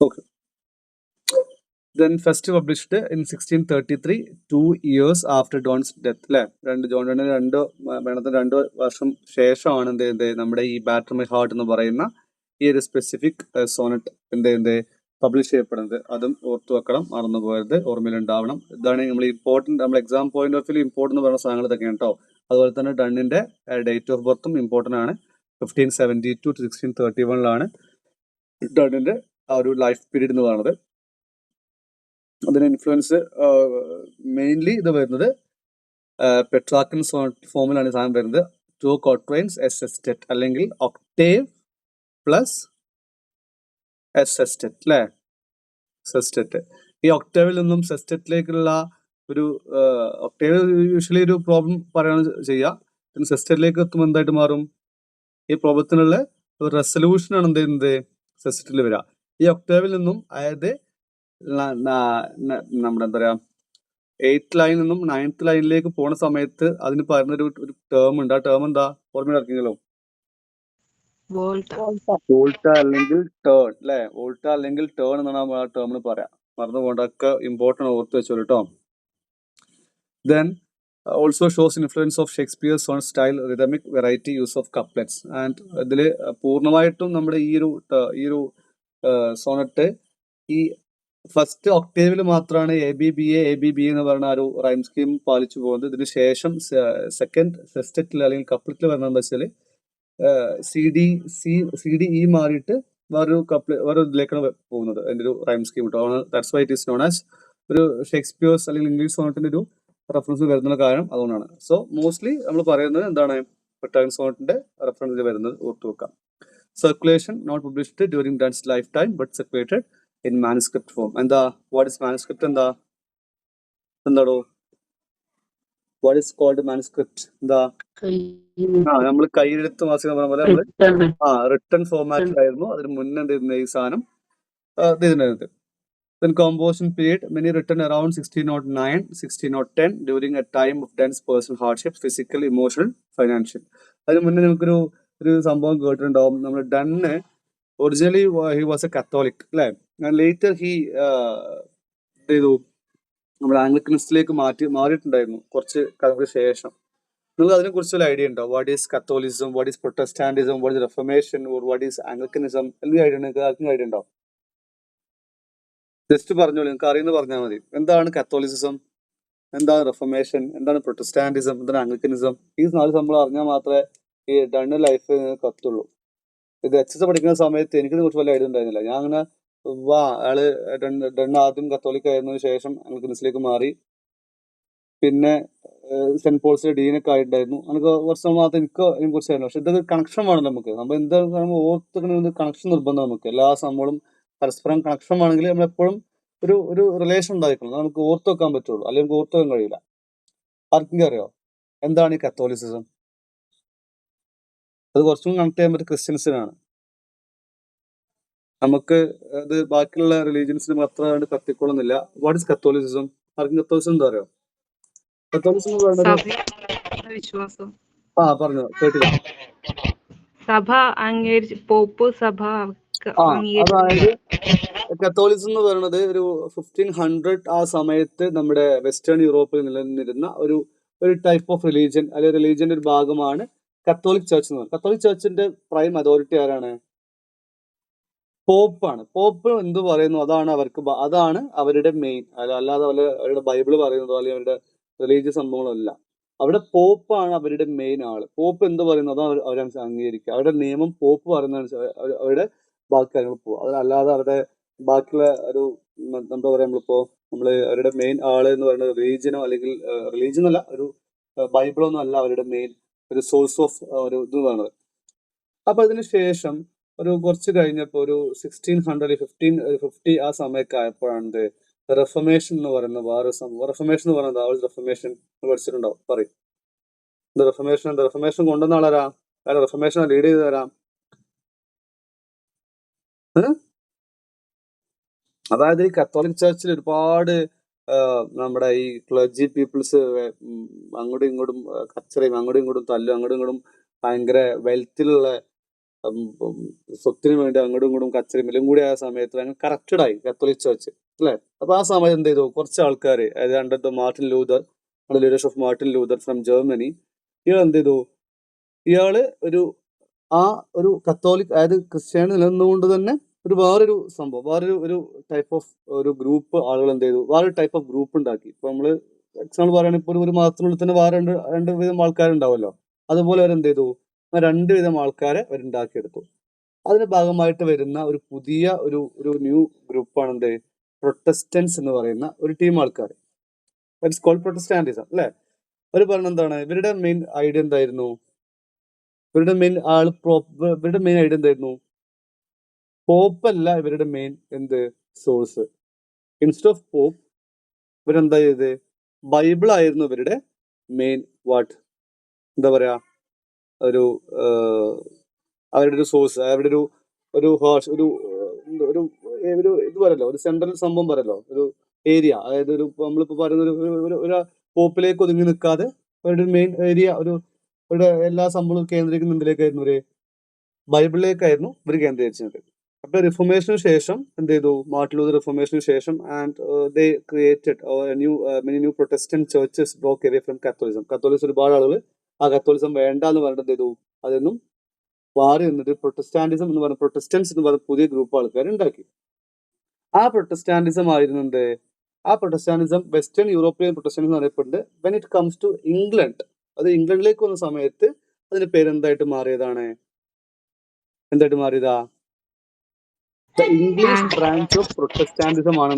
Okay. Then first published in 1633, 2 years after John's death. അല്ലെ, John ഡണ്ണിന് 2 വർഷം ശേഷമാണ് നമ്മുടെ ഈ ബാറ്റർ മൈ ഹാർട്ട് എന്ന് പറയുന്ന ഈ ഒരു സ്പെസിഫിക് സോണറ്റ് പബ്ലിഷ് ചെയ്യപ്പെടുന്നത്. അതും ഓർത്തു വെക്കണം, മറന്നുപോയത് ഓർമ്മയിലുണ്ടാവണം. ഇതാണ് നമ്മൾ ഇമ്പോർട്ടൻറ്റ്, നമ്മൾ exam point of view important പറയുന്ന സാധനങ്ങൾ ഇതൊക്കെയാണ് കേട്ടോ. അതുപോലെ തന്നെ ഡണ്ണിന്റെ ഡേറ്റ് ഓഫ് ബർത്തും ഇമ്പോർട്ടൻ്റ് ആണ്. 1572 to 1631 ഡണ്ണിന്റെ ആ ഒരു ലൈഫ് പീരീഡ് എന്ന് പറയുന്നത്. അതിന് ഇൻഫ്ലുവൻസ് മെയിൻലി ഇത് വരുന്നത് പെട്രാക്കൻ ഫോമിലാണ് സാധനം വരുന്നത്. 2 quatrains എസ് സെസ്റ്ററ്റ് അല്ലെങ്കിൽ ഒക്ടേവ് പ്ലസ് എസ് സെസ്റ്ററ്റ് അല്ലേ, സെസ്റ്ററ്റ്. ഈ ഒക്ടേവിൽ നിന്നും സെസ്റ്ററ്റിലേക്കുള്ള ഒരു ഒക്ടേവ് യൂഷ്വലി ഒരു പ്രോബ്ലം പറയുകയാണ് ചെയ്യുക. പിന്നെ സെസ്റ്ററ്റിലേക്ക് എത്തുമ്പോൾ എന്തായിട്ട് മാറും, ഈ പ്രോബ്ലത്തിനുള്ള ഒരു റെസൊല്യൂഷൻ ആണ് എന്ത് ചെയ്യുന്നത് സെസ്റ്ററ്റിൽ വരിക. ഈ ഒക്ടേവിൽ നിന്നും അതായത് നമ്മുടെ എന്താ പറയാ 8th ലൈനിൽ നിന്നും 9th ലൈനിലേക്ക് പോണ സമയത്ത് അതിന് പറയുന്ന ഒരു ടേം ഉണ്ട്. ആ ടേം എന്താ, ഓർമ്മ ഇറക്കിയല്ലോ? വോൾട്ട അല്ലെങ്കിൽ ടേൺ അല്ലെ, വോൾട്ട അല്ലെങ്കിൽ ടേൺ എന്നാണ് ആ ടേമിന് പറയാം. മറന്നു പോകണ്ടൊക്കെ ഇമ്പോർട്ടൻ്റ് ഓർത്ത് വെച്ചോളൂ കേട്ടോ. Then also shows influence of Shakespeare's own style, rhythmic, variety, use of couplets. And ഇതിൽ പൂർണ്ണമായിട്ടും നമ്മുടെ ഈ ഒരു സോണറ്റ് ഈ ഫസ്റ്റ് ഒക്ടേവിൽ മാത്രമാണ് എ ബി ബി എന്ന് പറയുന്ന ഒരു റൈം സ്കീം പാലിച്ചു പോകുന്നത്. ഇതിന് ശേഷം സെക്കൻഡ് സെസ്റ്ററ്റിൽ അല്ലെങ്കിൽ കപ്ലറ്റിൽ വരുന്നത് എന്താ വെച്ചാൽ സി ഡി ഇ മാറിയിട്ട് വേറൊരു ഇതിലേക്കാണ് പോകുന്നത്. അതിന്റെ ഒരു റൈം സ്കീം കേട്ടോ. That's why it is known as ഒരു ഷേക്സ്പിയേഴ്സ് അല്ലെങ്കിൽ ഇംഗ്ലീഷ് സോണറ്റിന്റെ ഒരു റെഫറൻസ് വരുന്ന കാരണം അതുകൊണ്ടാണ്. സോ മോസ്റ്റ്ലി നമ്മൾ പറയുന്നത് എന്താണ്, പെട്രാക്കൻ സോണറ്റിന്റെ റെഫറൻസ് വരുന്നത് ഓർത്തു വെക്കാം. Circulation not published during Donne's life time but circulated in manuscript form. എന്താ, വാട്ട് ഇസ് മാനുസ്ക്രിപ്റ്റ്? എന്താടോ വാട്ട് ഇസ് കോൾഡ് മാനുസ്ക്രിപ്റ്റ്? എന്താ, നമ്മൾ കൈയെഴുത്ത് മാസിക പറഞ്ഞ പോലെ നമ്മള് റിട്ടൺ ഫോർമാറ്റിലായിരുന്നു അതിന് മുന്നേ എന്ത് ഈ സാധനം ഇതിനകത്ത്. Then composition period, many written around 1609, 1610 during a time of dense personal hardships, physical, emotional, financial. അതിന് മുന്നേ നമുക്കൊരു സംഭവം കേട്ടിട്ടുണ്ടാവും. നമ്മൾ done originally he was A Catholic അല്ലെ, ലേറ്റർ ഹി ചെയ്തു നമ്മുടെ ആംഗ്ലിക്കനിസ്റ്റിലേക്ക് മാറിയിട്ടുണ്ടായിരുന്നു കുറച്ച് കാലങ്ങൾക്ക് ശേഷം. നിങ്ങൾക്ക് അതിനെ കുറിച്ചുള്ള ഐഡിയ ഉണ്ടോ? What is Catholicism, what is Protestantism, what is reformation, what is Anglicanism? എന്തെങ്കിലും ഐഡിയ ഉണ്ട്? ആർക്കും ഐഡിയ ഉണ്ടോ? ജസ്റ്റ് പറഞ്ഞോളൂ, നിങ്ങൾക്ക് അറിയുന്നത് പറഞ്ഞാൽ മതി. എന്താണ് കത്തോലിസിസം, എന്താണ് റെഫർമേഷൻ, എന്താണ് പ്രൊട്ടസ്റ്റാന്റിസം, എന്താണ് ആംഗ്ലിക്കനിസം? ഈ 4 സംഭവം അറിഞ്ഞാൽ മാത്രമേ ഈ ഡണ്ണ് ലൈഫ് കത്തുള്ളൂ. ഇത് എച്ച് പഠിക്കുന്ന സമയത്ത് എനിക്കിതിനെ കുറിച്ച് വല്ല ഐഡിയ ഉണ്ടായിരുന്നില്ല. ഞാൻ അങ്ങനെ ആള് ഡണ്ണ് ആദ്യം കത്തോലിക് ആയിരുന്നതിന് ശേഷം ആംഗ്ലിക്കനിസിലേക്ക് മാറി, പിന്നെ സെന്റ് പോൾസിലെ ഡീനൊക്കെ ആയിട്ടുണ്ടായിരുന്നു. എനിക്ക് കുറച്ച് മാത്രം എനിക്ക് അതിനെ കുറിച്ചായിരുന്നു. പക്ഷെ ഇതൊക്കെ കണക്ഷൻ വേണം നമുക്ക്. നമ്മൾ എന്താ ഓർത്തുക്കുന്ന കണക്ഷൻ നിർബന്ധം നമുക്ക്. എല്ലാ സംഭവങ്ങളും പരസ്പരം കണക്ഷൻ വേണമെങ്കിൽ നമ്മൾ എപ്പോഴും ഒരു റിലേഷൻ ഉണ്ടായിരിക്കണം. നമുക്ക് ഓർത്തു വെക്കാൻ പറ്റുള്ളൂ, അല്ലെങ്കിൽ നമുക്ക് ഓർത്തു വെക്കാൻ കഴിയില്ല. ആർക്കെങ്കിലും അറിയോ എന്താണ് ഈ കത്തോലിസിസം? അത് കുറച്ചും കണക്ട് ചെയ്യാൻ പറ്റും ക്രിസ്ത്യൻസിനാണ്. നമുക്ക് അത് ബാക്കിയുള്ള റിലീജിയൻസിന് അത്ര കത്തിക്കൊള്ളുന്നില്ല. What is Catholicism? ആർക്കും കത്തോലിസം എന്താ അറിയോ? കത്തോലിസം എന്ന് പറയുന്നത് വിശ്വാസം. പറഞ്ഞോ, കേട്ടില്ല. സഭ അംഗീകരിച്ച്, പോപ്പ് സഭ അതായത് കത്തോലിസം എന്ന് പറയുന്നത് ഒരു 1500 ആ സമയത്ത് നമ്മുടെ വെസ്റ്റേൺ യൂറോപ്പിൽ നിലനിന്നിരുന്ന ഒരു ടൈപ്പ് ഓഫ് റിലീജിയൻ, അല്ലെങ്കിൽ റിലീജിയന്റെ ഒരു ഭാഗമാണ് കത്തോലിക് ചർച്ച് എന്ന് പറയുന്നത്. കത്തോലിക് ചർച്ചിന്റെ പ്രൈം അതോറിറ്റി ആരാണ്? പോപ്പാണ്. പോപ്പ് എന്ത് പറയുന്നു അതാണ് അവരുടെ മെയിൻ. അല്ലാതെ അവരുടെ ബൈബിള് പറയുന്നതോ അല്ലെങ്കിൽ അവരുടെ റിലീജിയസ് സംഭവങ്ങളല്ല. അവിടെ പോപ്പാണ് അവരുടെ മെയിൻ ആള്. പോപ്പ് എന്ത് പറയുന്നു അതാണ് അവർ അംഗീകരിക്കുക. അവരുടെ നിയമം പോപ്പ് പറയുന്ന അവരുടെ ബാക്കി കാര്യങ്ങൾ പോകും. അതല്ലാതെ അവരുടെ ബാക്കിയുള്ള ഒരു എന്താ പറയാ, നമ്മള് അവരുടെ മെയിൻ ആള് എന്ന് പറയുന്നത് റിലീജിയനോ അല്ലെങ്കിൽ റിലീജിയൻ അല്ല, ഒരു ബൈബിളൊന്നും അല്ല അവരുടെ മെയിൻ ഒരു സോഴ്സ് ഓഫ് ഒരു ഇത് പറയുന്നത്. അപ്പൊ അതിന് ശേഷം ഒരു കുറച്ച് കഴിഞ്ഞപ്പോൾ ഒരു 1600 1550 ആ സമയമൊക്കെ ആയപ്പോഴാണ് റെഫർമേഷൻ എന്ന് പറയുന്ന വേറെ സംഭവം. റെഫർമേഷൻ എന്ന് പറയുന്നത് റെഫർമേഷൻ പഠിച്ചിട്ടുണ്ടോ? പറയും. റെഫർമേഷൻ കൊണ്ടുവന്ന ആളാരാ? റെഫർമേഷൻ ലീഡ് ചെയ്ത് തരാം. അതായത് ഈ കത്തോലിക് ചർച്ചിൽ ഒരുപാട് നമ്മുടെ ഈ ക്ലർജി പീപ്പിൾസ് അങ്ങോട്ടും ഇങ്ങോട്ടും കച്ചറയും, അങ്ങോട്ടും ഇങ്ങോട്ടും തല്ലും, അങ്ങോട്ടും ഇങ്ങോട്ടും ഭയങ്കര വെൽത്തിലുള്ള സ്വത്തിന് വേണ്ടി അങ്ങോട്ടും ഇങ്ങോട്ടും കച്ചറിമിലും കൂടി ആയ സമയത്ത് ഭയങ്കര കറപ്റ്റഡ് ആയി കത്തോലിക് ചർച്ച് അല്ലെ. അപ്പൊ ആ സമയം എന്ത് ചെയ്തു, കുറച്ച് ആൾക്കാർ, അതായത് under the Martin Luther, under leadership of Martin Luther from Germany, ഇയാൾ എന്ത് ചെയ്തു, ഇയാള് ഒരു കത്തോലിക്, അതായത് ക്രിസ്ത്യാനി നിലനിന്നുകൊണ്ട് തന്നെ വേറൊരു സംഭവം, ഒരു ടൈപ്പ് ഓഫ് ഒരു ഗ്രൂപ്പ് ആളുകൾ എന്ത് ചെയ്തു, വേറൊരു ടൈപ്പ് ഓഫ് ഗ്രൂപ്പ് ഉണ്ടാക്കി. ഇപ്പൊ നമ്മള് എക്സാമ്പിൾ പറയുകയാണെങ്കിൽ ഇപ്പോൾ ഒരു മതത്തിനുള്ളിൽ തന്നെ വേറെ രണ്ട് വിധം ആൾക്കാരുണ്ടാവുമല്ലോ, അതുപോലെ അവരെന്ത് ചെയ്തു, രണ്ട് വിധം ആൾക്കാരെ അവരുണ്ടാക്കിയെടുത്തു. അതിന്റെ ഭാഗമായിട്ട് വരുന്ന ഒരു പുതിയ ഒരു ന്യൂ ഗ്രൂപ്പാണ് എന്ത്, പ്രൊട്ടസ്റ്റൻസ് എന്ന് പറയുന്ന ഒരു ടീം ആൾക്കാർ. ഇറ്റ്സ് കോൾഡ് പ്രൊട്ടസ്റ്റാന്റിസം അല്ലെ. അവർ പറഞ്ഞ എന്താണ്, ഇവരുടെ മെയിൻ ഐഡിയ എന്തായിരുന്നു, ഇവരുടെ മെയിൻ ഐഡിയ എന്തായിരുന്നു, പോപ്പല്ല ഇവരുടെ main source. Instead of pope ഇവരെന്താ ചെയ്ത്, ബൈബിൾ ആയിരുന്നു ഇവരുടെ മെയിൻ എന്താ പറയാ, അവരുടെ ഒരു സോഴ്സ്, അവരുടെ ഒരു ഇത് പറയല്ലോ, ഒരു സെൻട്രൽ സംഭവം പറയല്ലോ, ഒരു ഏരിയ, അതായത് നമ്മളിപ്പോ പറയുന്ന ഒരു പോപ്പിലേക്ക് ഒതുങ്ങി നിൽക്കാതെ അവരുടെ മെയിൻ ഏരിയ, അവരുടെ എല്ലാ സംഭവവും കേന്ദ്രീകരിക്കുന്ന എന്തിലേക്കായിരുന്നു, ബൈബിളിലേക്കായിരുന്നു ഇവർ കേന്ദ്രീകരിച്ചത്. അപ്പൊ റിഫോർമേഷന് ശേഷം എന്ത് ചെയ്തു, മാർട്ടിൻ ലൂതർ റിഫോർമേഷന് ശേഷം and they created many new Protestant churches broke away from Catholicism. ഒരുപാട് ആളുകൾ ആ കത്തോലിസം വേണ്ട എന്ന് പറഞ്ഞിട്ട് എന്ത് ചെയ്തു, അതൊന്നും മാറി നിന്നിട്ട് പ്രൊട്ടസ്റ്റാന്റിസം എന്ന് പറഞ്ഞ പ്രൊട്ടസ്റ്റൻസ് എന്ന് പറഞ്ഞ പുതിയ ഗ്രൂപ്പ് ആൾക്കാർ ഉണ്ടാക്കി. ആ പ്രൊട്ടസ്റ്റാന്റിസം ആയിരുന്നത്, ആ പ്രൊട്ടസ്റ്റാന്റിസം വെസ്റ്റേൺ യൂറോപ്യൻ പ്രൊട്ടസ്റ്റാന്റിസം അറിയപ്പെടുന്നത്. When it comes to England, അത് ഇംഗ്ലണ്ടിലേക്ക് വന്ന സമയത്ത് അതിന്റെ പേര് എന്തായിട്ട് മാറിയതാ, the English branch of Protestantism ആണ്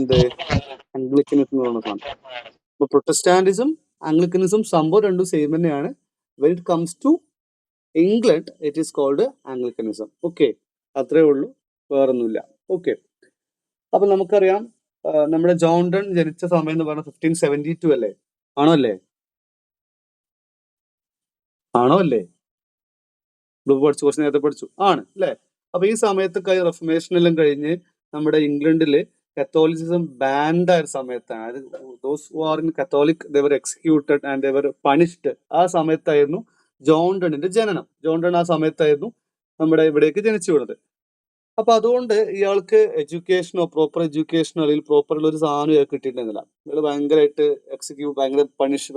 ആംഗ്ലിക്കനിസം എന്ന് പറയുന്ന സാധനം. അപ്പൊ പ്രൊട്ടസ്റ്റാന്റിസം ആംഗ്ലിക്കനിസം സംഭവം രണ്ടും സെയിം തന്നെയാണ്. When it comes to England it is called Anglicanism. Okay, അത്രേ ഉള്ളൂ, വേറൊന്നുമില്ല. ഓക്കെ, അപ്പൊ നമുക്കറിയാം നമ്മുടെ ജോൺ ഡൺ ജനിച്ച സമയം എന്ന് പറഞ്ഞാൽ 1572 അല്ലേ, ആണോ അല്ലേ പഠിച്ചു, കുറച്ച് നേരത്തെ പഠിച്ചു, ആണ് അല്ലേ. അപ്പൊ ഈ സമയത്തൊക്കെ റിഫോർമേഷൻ എല്ലാം കഴിഞ്ഞ് നമ്മുടെ ഇംഗ്ലണ്ടില് കത്തോലിസിസം ബാൻഡ് ആയ സമയത്താണ്, അതായത് those who are in Catholic they were executed and they were punished. ആ സമയത്തായിരുന്നു ജോൺ ഡണിന്റെ ജനനം. ജോൺ ഡൺ ആ സമയത്തായിരുന്നു നമ്മുടെ ഇവിടേക്ക് ജനിച്ചു വീണത്. അപ്പൊ അതുകൊണ്ട് ഇയാൾക്ക് പ്രോപ്പർ എഡ്യൂക്കേഷനോ അല്ലെങ്കിൽ പ്രോപ്പർ ഉള്ള ഒരു സാധനം ഇയാൾക്ക് കിട്ടിയിട്ടുണ്ടായിരുന്നില്ല. ഇയാൾ ഭയങ്കരമായിട്ട്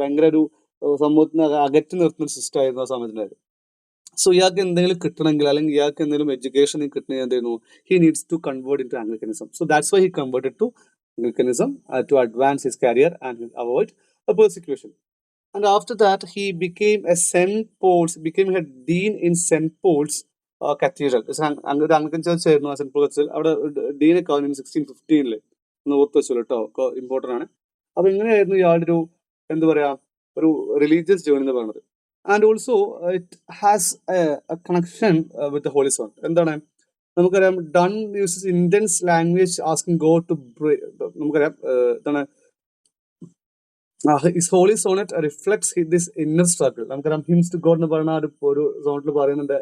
ഭയങ്കര ഒരു സമൂഹത്തിന് അകറ്റി നിർത്തുന്ന ഒരു സിസ്റ്റം ആയിരുന്നു ആ സമയത്തുണ്ടായത്. സോ ഇയാൾക്ക് എന്തെങ്കിലും കിട്ടണമെങ്കിൽ, അല്ലെങ്കിൽ ഇയാൾക്ക് എന്തെങ്കിലും എഡ്യൂക്കേഷൻ കിട്ടണമെങ്കിൽ എന്തായിരുന്നു, he needs to convert into Anglicanism. So that's why he converted to Anglicanism to advance his career and avoid persecution. And after that, he became a head dean in St. Paul's Cathedral. ഒരു Anglican church ആയിരുന്നു ആ saint Paul ചർച്ചിൽ. അവിടെ ഡീനൊക്കെ ആവുന്നു 1615 ഒന്ന് ഓർത്ത് വെച്ചോളൂ കേട്ടോ, important ആണ്. അപ്പൊ ഇങ്ങനെയായിരുന്നു ഇയാളുടെ എന്താ പറയാ, ഒരു റിലീജിയസ് ജേർണി എന്ന് പറയുന്നത്. And also it has a connection with the holy zone. എന്താണ്, നമുക്കറിയാം Donne uses Indians language asking God to നമുക്കറിയാം എന്താണ് His holy sonnet reflects this inner struggle. നമുക്കറിയാം ഹിംസ് ടു ഗോഡ് എന്ന് പറയുന്ന ഒരു സോണറ്റിൽ പറയുന്നുണ്ട്.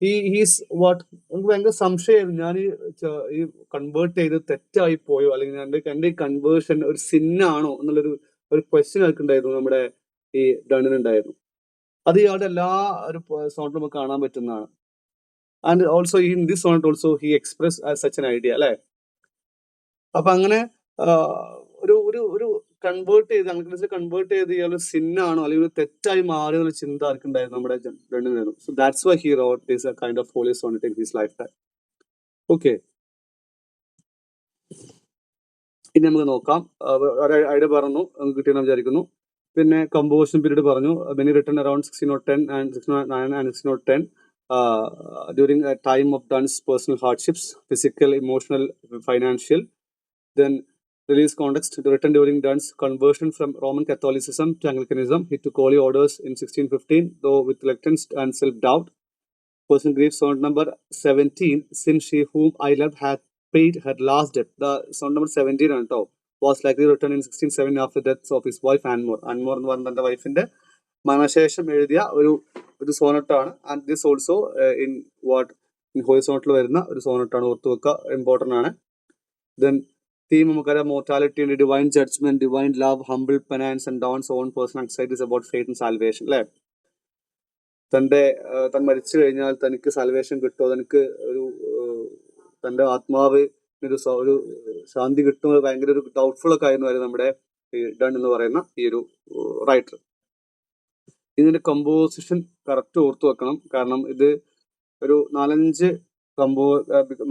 ഹീസ് വാട്ട്, നമുക്ക് ഭയങ്കര സംശയമായിരുന്നു, ഞാൻ ഈ കൺവേർട്ട് ചെയ്ത് തെറ്റായി പോയോ, അല്ലെങ്കിൽ എന്റെ കൺവേർഷൻ ഒരു സിന്നാണോ എന്നുള്ളൊരു ക്വസ്റ്റ്യൻ ആൾക്കുണ്ടായിരുന്നു നമ്മുടെ ഈ ഡണ്ണിനുണ്ടായിരുന്നു. അത് ഇയാളുടെ എല്ലാ ഒരു സോണറ്റിലും നമുക്ക് കാണാൻ പറ്റുന്നതാണ്. And also in this sonnet also he express such an idea അല്ലെ. അപ്പൊ അങ്ങനെ ഒരു കൺവേർട്ട് ചെയ്ത് ഇയാൾ സിന്നാണോ അല്ലെങ്കിൽ തെറ്റായി മാറിയ ഒരു ചിന്ത ആർക്കുണ്ടായിരുന്നു, നമ്മുടെ ഡണ്ണിനായിരുന്നു. So that's why he wrote this kind of holy sonnet in his life time. Okay, ഇനി നമുക്ക് നോക്കാം. ഐഡിയ പറഞ്ഞു കിട്ടിയെന്ന് വിചാരിക്കുന്നു. പിന്നെ കമ്പോസിഷൻ പീരീഡ് പറഞ്ഞു. Many written around 1610 and 1609 and 1610 during a time of Dunn's personal hardships, physical, emotional, financial. Then release context, written during Dunn's conversion from Roman Catholicism to Anglicanism. He took holy orders in 1615, though with reluctance and self-doubt. Person grief, sonnet number 17, since she whom I loved had paid her last debt. The sonnet number 17 on top was likely written in 1670 after the death of his wife Anmore. Anmore എന്ന് പറഞ്ഞ തന്റെ വൈഫിന്റെ മരണശേഷം എഴുതിയ ഒരു സോണറ്റാണ്. And this also in holy സോണറ്റിൽ വരുന്ന ഒരു സോണറ്റാണ്, ഓർത്തു വെക്കുക, ഇമ്പോർട്ടൻ്റ് ആണ്. ദെൻ തീം നമുക്കറിയാം, mortality and divine judgement, divine love, humble penance and Donne's own personal anxieties about faith and salvation അല്ലെ. താൻ മരിച്ചു കഴിഞ്ഞാൽ തനിക്ക് സാൽവേഷൻ കിട്ടുമോ, തനിക്ക് ഒരു തന്റെ ആത്മാവ് ഒരു ശാന്തി കിട്ടുന്നത് ഭയങ്കര ഒരു ഡൗട്ട്ഫുൾ ഒക്കെ ആയിരുന്നു നമ്മുടെ ഡൺ എന്ന് പറയുന്ന ഈ ഒരു റൈറ്റർ. ഇതിന്റെ കമ്പോസിഷൻ കറക്റ്റ് ഓർത്തു വെക്കണം. കാരണം ഇത് ഒരു 4-5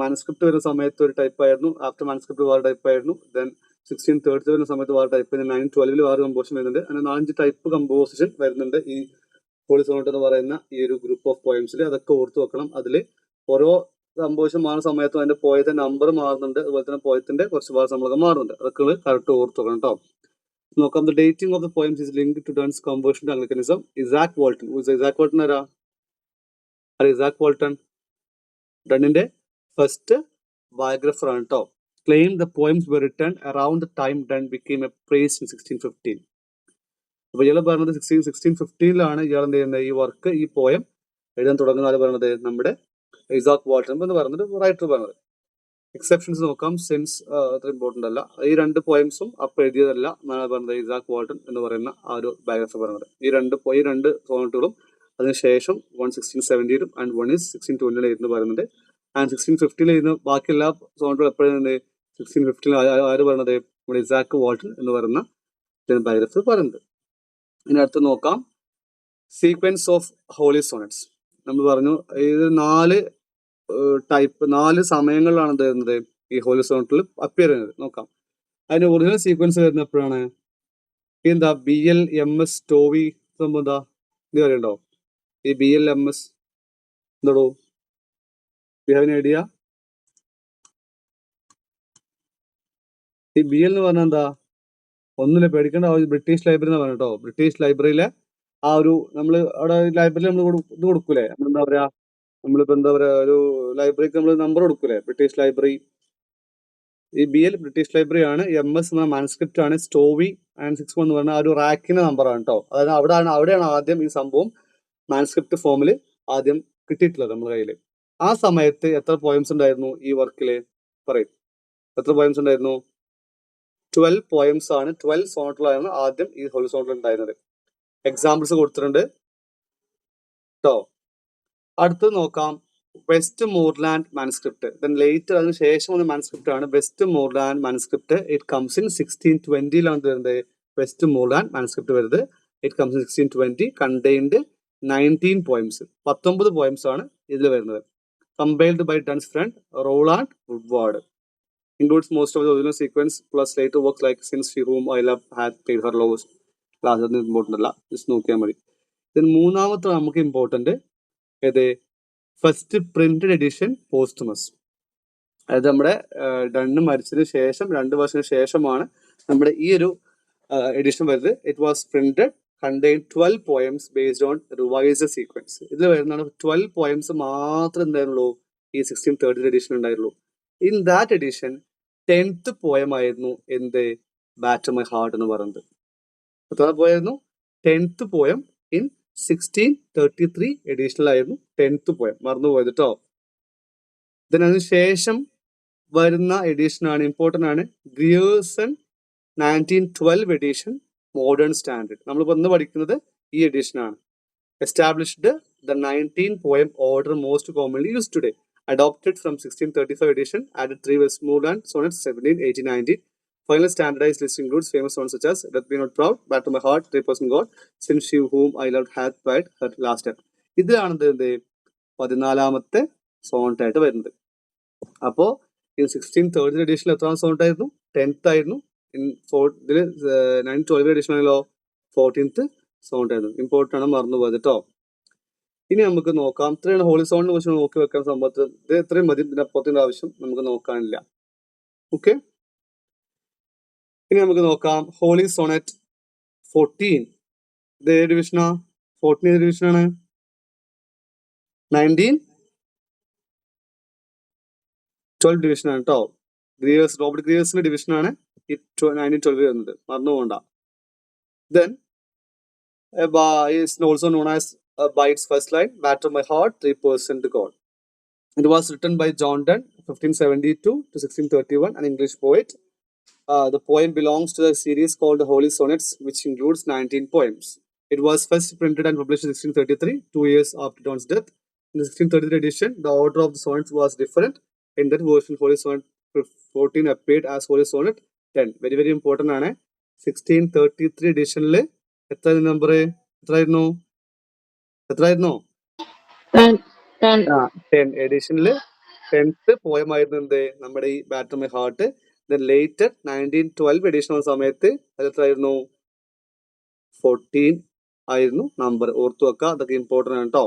മാനുസ്ക്രിപ്റ്റ് വരുന്ന സമയത്ത് ഒരു ടൈപ്പ് ആയിരുന്നു, ആഫ്റ്റർ മാനുസ്ക്രിപ്റ്റ് വേറെ ടൈപ്പ് ആയിരുന്നു, ദെൻ 1630 വരുന്ന സമയത്ത് വേറെ ടൈപ്പ്, 912 വേറെ കമ്പോസിഷൻ വരുന്നുണ്ട്. അങ്ങനെ 4-5 ടൈപ്പ് കമ്പോസിഷൻ വരുന്നുണ്ട് ഈ ഹോളി സോണറ്റ് എന്ന് പറയുന്ന ഈ ഒരു ഗ്രൂപ്പ് ഓഫ് പോയംസിൽ. അതൊക്കെ ഓർത്തു വെക്കണം. അതിൽ ഓരോ കമ്പോസിഷൻ മാറുന്ന സമയത്തും അതിന്റെ പോയത്തിന്റെ നമ്പർ മാറുന്നുണ്ട്, അതുപോലെ തന്നെ പോയത്തിന്റെ കുറച്ച് ഭാഗം നമ്മളൊക്കെ മാറുന്നുണ്ട്. അതൊക്കെ കറക്റ്റ് ഓർത്തു വെക്കണം കേട്ടോ. നോക്കാം. The dating of the poems is linked to Donne's conversion to Anglicanism. Izaak Walton. Izaak Walton ആരാ? ഇസാക് വാൾട്ടൺ ഡണ്ണിന്റെ ഫസ്റ്റ് ബയോഗ്രഫർ ആണ് കേട്ടോ. Claim the poems were written around the time Dunn became a priest in 1615. അപ്പൊ ഇയാൾ പറഞ്ഞത് 1615 ഇയാൾ എന്ത് ചെയ്യുന്നത്, ഈ വർക്ക്, ഈ പോയം എഴുതാൻ തുടങ്ങുന്ന ആര് പറഞ്ഞത്? നമ്മുടെ ഇസാക് വാൾട്ടൺ എന്ന് പറഞ്ഞത് റൈറ്റർ പറഞ്ഞത്. എക്സെപ്ഷൻസ് നോക്കാം, സെൻസ് അത്ര ഇമ്പോർട്ടന്റ് അല്ല. ഈ 2 പോയംസും അപ്പൊ എഴുതിയതല്ല എന്നാണ് പറഞ്ഞത് ഇസാക് വാൾട്ടൺ എന്ന് പറയുന്ന ആ ഒരു ബയോഗ്രഫർ പറഞ്ഞത്. ഈ രണ്ട് സോണറ്റുകളും അതിനുശേഷം 1670 ആൻഡ് 1 is 1620 എന്ന് പറയുന്നുണ്ട്. ആൻഡ് 1650 എഴുതുന്ന ബാക്കി എല്ലാ സോണറ്റുകളും എപ്പോഴും 1650 ആര് പറഞ്ഞത്? നമ്മുടെ ഇസാക് വാൾട്ടൺ എന്ന് പറയുന്ന ബയോഗ്രഫർ പറയുന്നത്. ഇനി അടുത്ത് നോക്കാം, സീക്വൻസ് ഓഫ് ഹോളി സോണറ്റ്സ്. നമ്മൾ പറഞ്ഞു ഇത് 4 സമയങ്ങളിലാണ് എന്ത് വരുന്നത്, ഈ ഹോളി സോണറ്റിൽ അപ്പിയർ ചെയ്യുന്നത്. നോക്കാം. അതിന്റെ ഒറിജിനൽ സീക്വൻസ് വരുന്ന എപ്പോഴാണ്? എന്താ BLMS സ്റ്റോവി സംഭവം എന്താ ഇത് അറിയണ്ടോ? ഈ BLMS എന്തോ ഐഡിയ? ഈ BL എന്ന് പറഞ്ഞാൽ എന്താ? ഒന്നുമില്ല, പേടിക്കേണ്ട ആവശ്യം. ബ്രിട്ടീഷ് ലൈബ്രറി എന്ന് പറഞ്ഞു കേട്ടോ. ബ്രിട്ടീഷ് ലൈബ്രറിയിലെ ആ ഒരു നമ്മള് അവിടെ ലൈബ്രറിയിൽ നമ്മൾ ഇത് കൊടുക്കൂലേ, എന്താ പറയാ, നമ്മളിപ്പോ എന്താ പറയാ, ഒരു ലൈബ്രറിക്ക് നമ്മൾ നമ്പർ കൊടുക്കൂലേ, ബ്രിട്ടീഷ് ലൈബ്രറി. ഈ BL ബ്രിട്ടീഷ് ലൈബ്രറി ആണ്. MS എന്ന മാനുസ്ക്രിപ്റ്റ് ആണ്. സ്റ്റോവി ആൻഡ് 61 എന്ന് പറഞ്ഞ ആ ഒരു റാക്കിന്റെ നമ്പർ ആണ് കേട്ടോ. അതായത് അവിടെയാണ് ആദ്യം ഈ സംഭവം മാനുസ്ക്രിപ്റ്റ് ഫോമിൽ ആദ്യം കിട്ടിയിട്ടുള്ളത് നമ്മുടെ കയ്യിൽ. ആ സമയത്ത് എത്ര പോയംസ് ഉണ്ടായിരുന്നു ഈ വർക്കില്? പറയും, എത്ര പോയംസ് ഉണ്ടായിരുന്നു? 12 പോയംസ് ആണ്, 12 സോണറ്റുകളാണ് ആദ്യം ഈ ഹോളി സോണറ്റിൽ ഉണ്ടായിരുന്നത്. എക്സാമ്പിൾസ് കൊടുത്തിട്ടുണ്ട് കേട്ടോ. അടുത്ത് നോക്കാം, Westmoreland manuscript. Then later, അതിന് ശേഷം വന്ന മാനുസ്ക്രിപ്റ്റ് ആണ് Westmoreland manuscript. It comes in 1620 വരുന്നത്. വെസ്റ്റ് മോർലാൻഡ് മാനുസ്ക്രിപ്റ്റ് വരുന്നത് it comes in 1620. Contained 19 poems. 19 poems ആണ് ഇതിൽ വരുന്നത്. Compiled by Donne's friend Rowland Woodward. Includes most of the original sequence plus later works like Since She Whom I Love Hath Paid Her Loss. Class ഒന്നും important അല്ല, just നോക്കിയാൽ മതി. ഇതിന് മൂന്നാമത്തെ നമുക്ക് ഇമ്പോർട്ടൻ്റ് ഏത്? First printed edition posthumous. അതായത് നമ്മുടെ ഡണ്ണ് മരിച്ചതിന് ശേഷം 2 വർഷത്തിന് ശേഷമാണ് നമ്മുടെ ഈ ഒരു എഡിഷൻ വരുന്നത്. It was printed, contain 12 poems based on revised sequence. ഇതിൽ വരുന്നതാണ് 12 പോയംസ് മാത്രമേ എന്തായിരുന്നുള്ളൂ ഈ 1630 എഡിഷൻ ഉണ്ടായിരുന്നുള്ളൂ. In that edition 10th poem ആയിരുന്നു എന്ത്? ബാറ്റർ മൈ ഹാർട്ട് എന്ന് പറയുന്നത്. എത്ര പോയായിരുന്നു? 10th പോയം ഇൻ 1633 എഡിഷനിലായിരുന്നു 10th പോയം. മറന്നുപോയത് കേട്ടോ. ഇതിനു ശേഷം വരുന്ന എഡിഷനാണ് ഇമ്പോർട്ടൻ്റ് ആണ്, ഗ്രിയേഴ്സൺ 1912 എഡിഷൻ മോഡേൺ സ്റ്റാൻഡേർഡ്. നമ്മളിപ്പോൾ ഇന്ന് പഠിക്കുന്നത് ഈ എഡിഷനാണ്. Established the 19 poem order most commonly used today. Adopted from 1635 edition, added 3 Westmoreland sonnets 17, 18, 19. Final standardized list includes famous ones such as Death Be Not Proud, Back to My Heart, 3% God, Since She Whom I Loved Hath Paid Her Last Debt. ഇതിലാണ് എന്ത് 14ാമത്തെ Sonet ആയിട്ട് വരുന്നത്. അപ്പോൾ ഈ 1630 എഡിഷനിൽ എത്രാം Sonet ആയിരുന്നു? 10th ആയിരുന്നു. ഇതിൽ 912 എഡിഷൻ ആണല്ലോ 14th സോണറ്റ് ആയിരുന്നു. ഇമ്പോർട്ടൻ്റ് ആണ്, മറന്നുപോയത് കേട്ടോ. ഇനി നമുക്ക് നോക്കാം, ഇത്രയാണ് ഹോളി സോണിനെ കുറിച്ച് നോക്കി വെക്കാൻ സംഭവത്തിൽ. ഇത് ഇത്രയും മതി, ഇതിനപ്പുറത്തിന്റെ ആവശ്യം നമുക്ക് നോക്കാനില്ല. ഓക്കെ, ഇനി നമുക്ക് നോക്കാം ഹോളി സോണറ്റ് 14. ഇത് ഏത് ഡിവിഷനാ? 14 ഏത് ഡിവിഷനാണ്? 1912 ഡിവിഷനാണ് കേട്ടോ. റോബർട്ട് ഗ്രിയേഴ്സിന്റെ ഡിവിഷനാണ് ഈ 1912 വരുന്നത്, മറന്നുപോകണ്ട. Then is also known as by its first line, Batter My Heart, 3% God. It was written by John Donne, 1572 to 1631, an English poet. The poem belongs to the series called the Holy Sonnets, which includes 19 poems. It was first printed and published in 1633, 2 years after John's death. In the 1633 edition, the order of the sonnets was different. In that version, Holy Sonnet 14 appeared as Holy Sonnet 10. Very, very important ആണ്. 1633 എഡിഷനിൽ എത്ര number എത്രയായിരുന്നു? 10 എഡിഷനിൽ 10th poem ആയിരുന്നു എന്ത് നമ്മുടെ ഈ batter my heart. Then later 1912 edition വന്ന സമയത്ത് അത് എത്രയായിരുന്നു? 14 ആയിരുന്നു നമ്പർ. ഓർത്തു വെക്കുക, അതൊക്കെ ഇമ്പോർട്ടൻ്റ് ആണ് കേട്ടോ.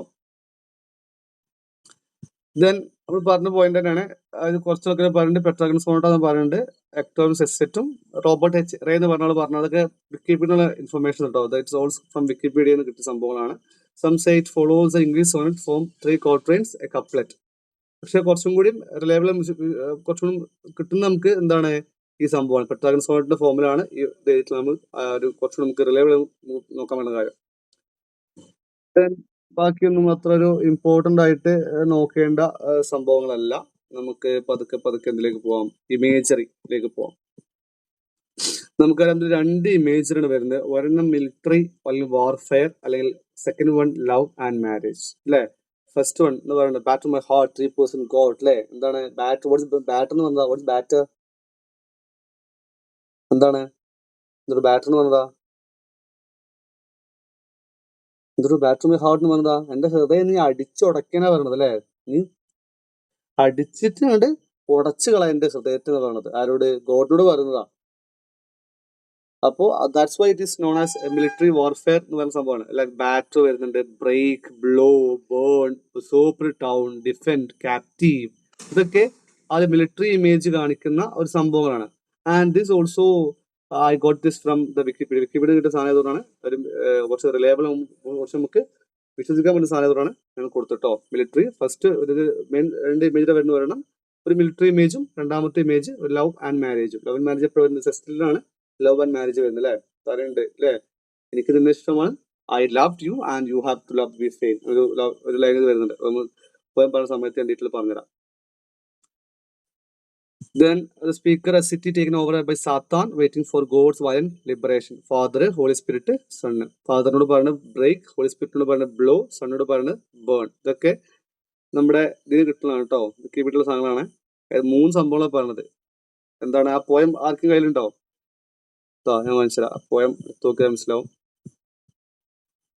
ദെൻ നമ്മൾ പറഞ്ഞ പോയിന്റ് തന്നെയാണ്. അത് കുറച്ചൊക്കെ പറഞ്ഞിട്ട് പെട്രാഗൺ സോണറ്റാന്ന് പറയുന്നുണ്ട്. എക്ടോം സെറ്റും റോബർട്ട് എച്ച് റേ എന്ന് പറഞ്ഞാൽ അതൊക്കെ വിക്കിപീഡിയയിലുള്ള ഇൻഫർമേഷൻ കേട്ടോ. ദാറ്റ്സ് ഓൾസോ ഫ്രം വിക്കിപീഡിയയിൽ നിന്ന് കിട്ടിയ സംഭവങ്ങളാണ്. Some say it follows the English sonnet form 3 quarters a couplet. പക്ഷെ കുറച്ചും കൂടി റിലയബിൾ കുറച്ചും കൂടി കിട്ടുന്ന നമുക്ക് എന്താണ് ഈ സംഭവമാണ്. പെട്രാഗൺ സോണറ്റിന്റെ ഫോമിലാണ് ഈ ഡേറ്റിൽ നമ്മൾ ഒരു കുറച്ചുകൂടി നമുക്ക് റിലയബിൾ നോക്കാൻ വേണ്ട കാര്യം. ബാക്കിയൊന്നും അത്ര ഒരു ഇമ്പോർട്ടന്റ് ആയിട്ട് നോക്കേണ്ട സംഭവങ്ങളല്ല. നമുക്ക് പതുക്കെ എന്തിലേക്ക് പോവാം? ഇമേജറിയിലേക്ക് പോവാം. നമുക്കറിയാം 2 ഇമേജറിയാണ് വരുന്നത്. ഒരെണ്ണം മിലിറ്ററി അല്ലെങ്കിൽ വാർഫെയർ, അല്ലെങ്കിൽ second one love and marriage അല്ലെ. ഫസ്റ്റ് വൺ എന്ന് പറയുന്നത് ബാറ്റർ മൈ ഹാർട്ട് 3% ഗോഡ് അല്ലെ. എന്താണ് ബാറ്റർ? ബാറ്റർ എന്ന് പറഞ്ഞാൽ വാട്ട്സ് ബാറ്റർ? എന്താണ് എന്തൊരു ബാറ്റർ എന്ന് പറഞ്ഞതാ? എന്തൊരു ബാറ്റർ മൈ ഹാർട്ട് എന്ന് പറഞ്ഞതാ? എന്റെ ഹൃദയം നീ അടിച്ചുടക്കാനാ പറയണത് അല്ലെ. നീ അടിച്ചിട്ട് കണ്ട് ഉടച്ചു കളയാ എന്റെ ഹൃദയത്തിൽ എന്ന് പറയണത്. ആരോട്? ഗോഡിനോട് പറയുന്നതാ. അപ്പോ that's why it is known as military warfare എന്ന് പറയുന്ന സംഭവമാണ്. ലൈക് ബാറ്റർ വരുന്നുണ്ട്, break, blow, burn, usurped town, defend, captive. ഇതൊക്കെ അത് മിലിറ്ററി ഇമേജ് കാണിക്കുന്ന ഒരു സംഭവങ്ങളാണ്. And this also I got this from the Wikipedia. Wikipedia കിട്ടിയ സാധനത്തോടാണ് ഒരു കുറച്ച് റിലയബിൾ, കുറച്ച് നമുക്ക് വിശ്വസിക്കാൻ പറ്റുന്ന സാധനത്തോടാണ് ഞങ്ങൾ കൊടുത്തിട്ടോ. മിലിറ്ററി ഫസ്റ്റ് ഒരു മെയിൻ 2 ഇമേജിൽ വരുന്ന പറയണം. ഒരു മിലിറ്ററി ഇമേജും രണ്ടാമത്തെ ഇമേജ് ഒരു ലവ് ആൻഡ് മാരേജും. ലവ് ആൻഡ് മാരേജ് എപ്പോഴും വരുന്നത് സെസ്റ്റിലാണ് ലവ് ആൻഡ് മാരേജ് വരുന്നത് അല്ലെ. പറയുന്നുണ്ട് അല്ലെ, എനിക്ക് നിന്നെ ഇഷ്ടമാണ്, I love you and you have to love be same. ഒരു ലൈൻ വരുന്നുണ്ട്. നമ്മൾ പോയം പറഞ്ഞ സമയത്ത് ഞാൻ ഡീറ്റെയിൽ പറഞ്ഞുതരാം. Then the speaker, a city taken over by Satan, waiting for God's violent liberation. Father, Holy Spirit, Son. Father നോട് പറഞ്ഞ break, holy സ്പിരിറ്റിനോട് പറഞ്ഞ ബ്ലോ, സണ്ണോട് പറഞ്ഞ ബേൺ. ഇതൊക്കെ നമ്മുടെ ഇതിന് കിട്ടുന്നതാണ് കേട്ടോ. വിക്കിപീഡിയയിലുള്ള സാധനങ്ങളാണ്. 3 സംഭവങ്ങളാണ് പറഞ്ഞത്. എന്താണ് ആ പോയം? ആർക്കും കയ്യിലുണ്ടോ? ഞാൻ മനസ്സിലാവും. ആ പോയം നോക്കിയാൽ മനസ്സിലാവും.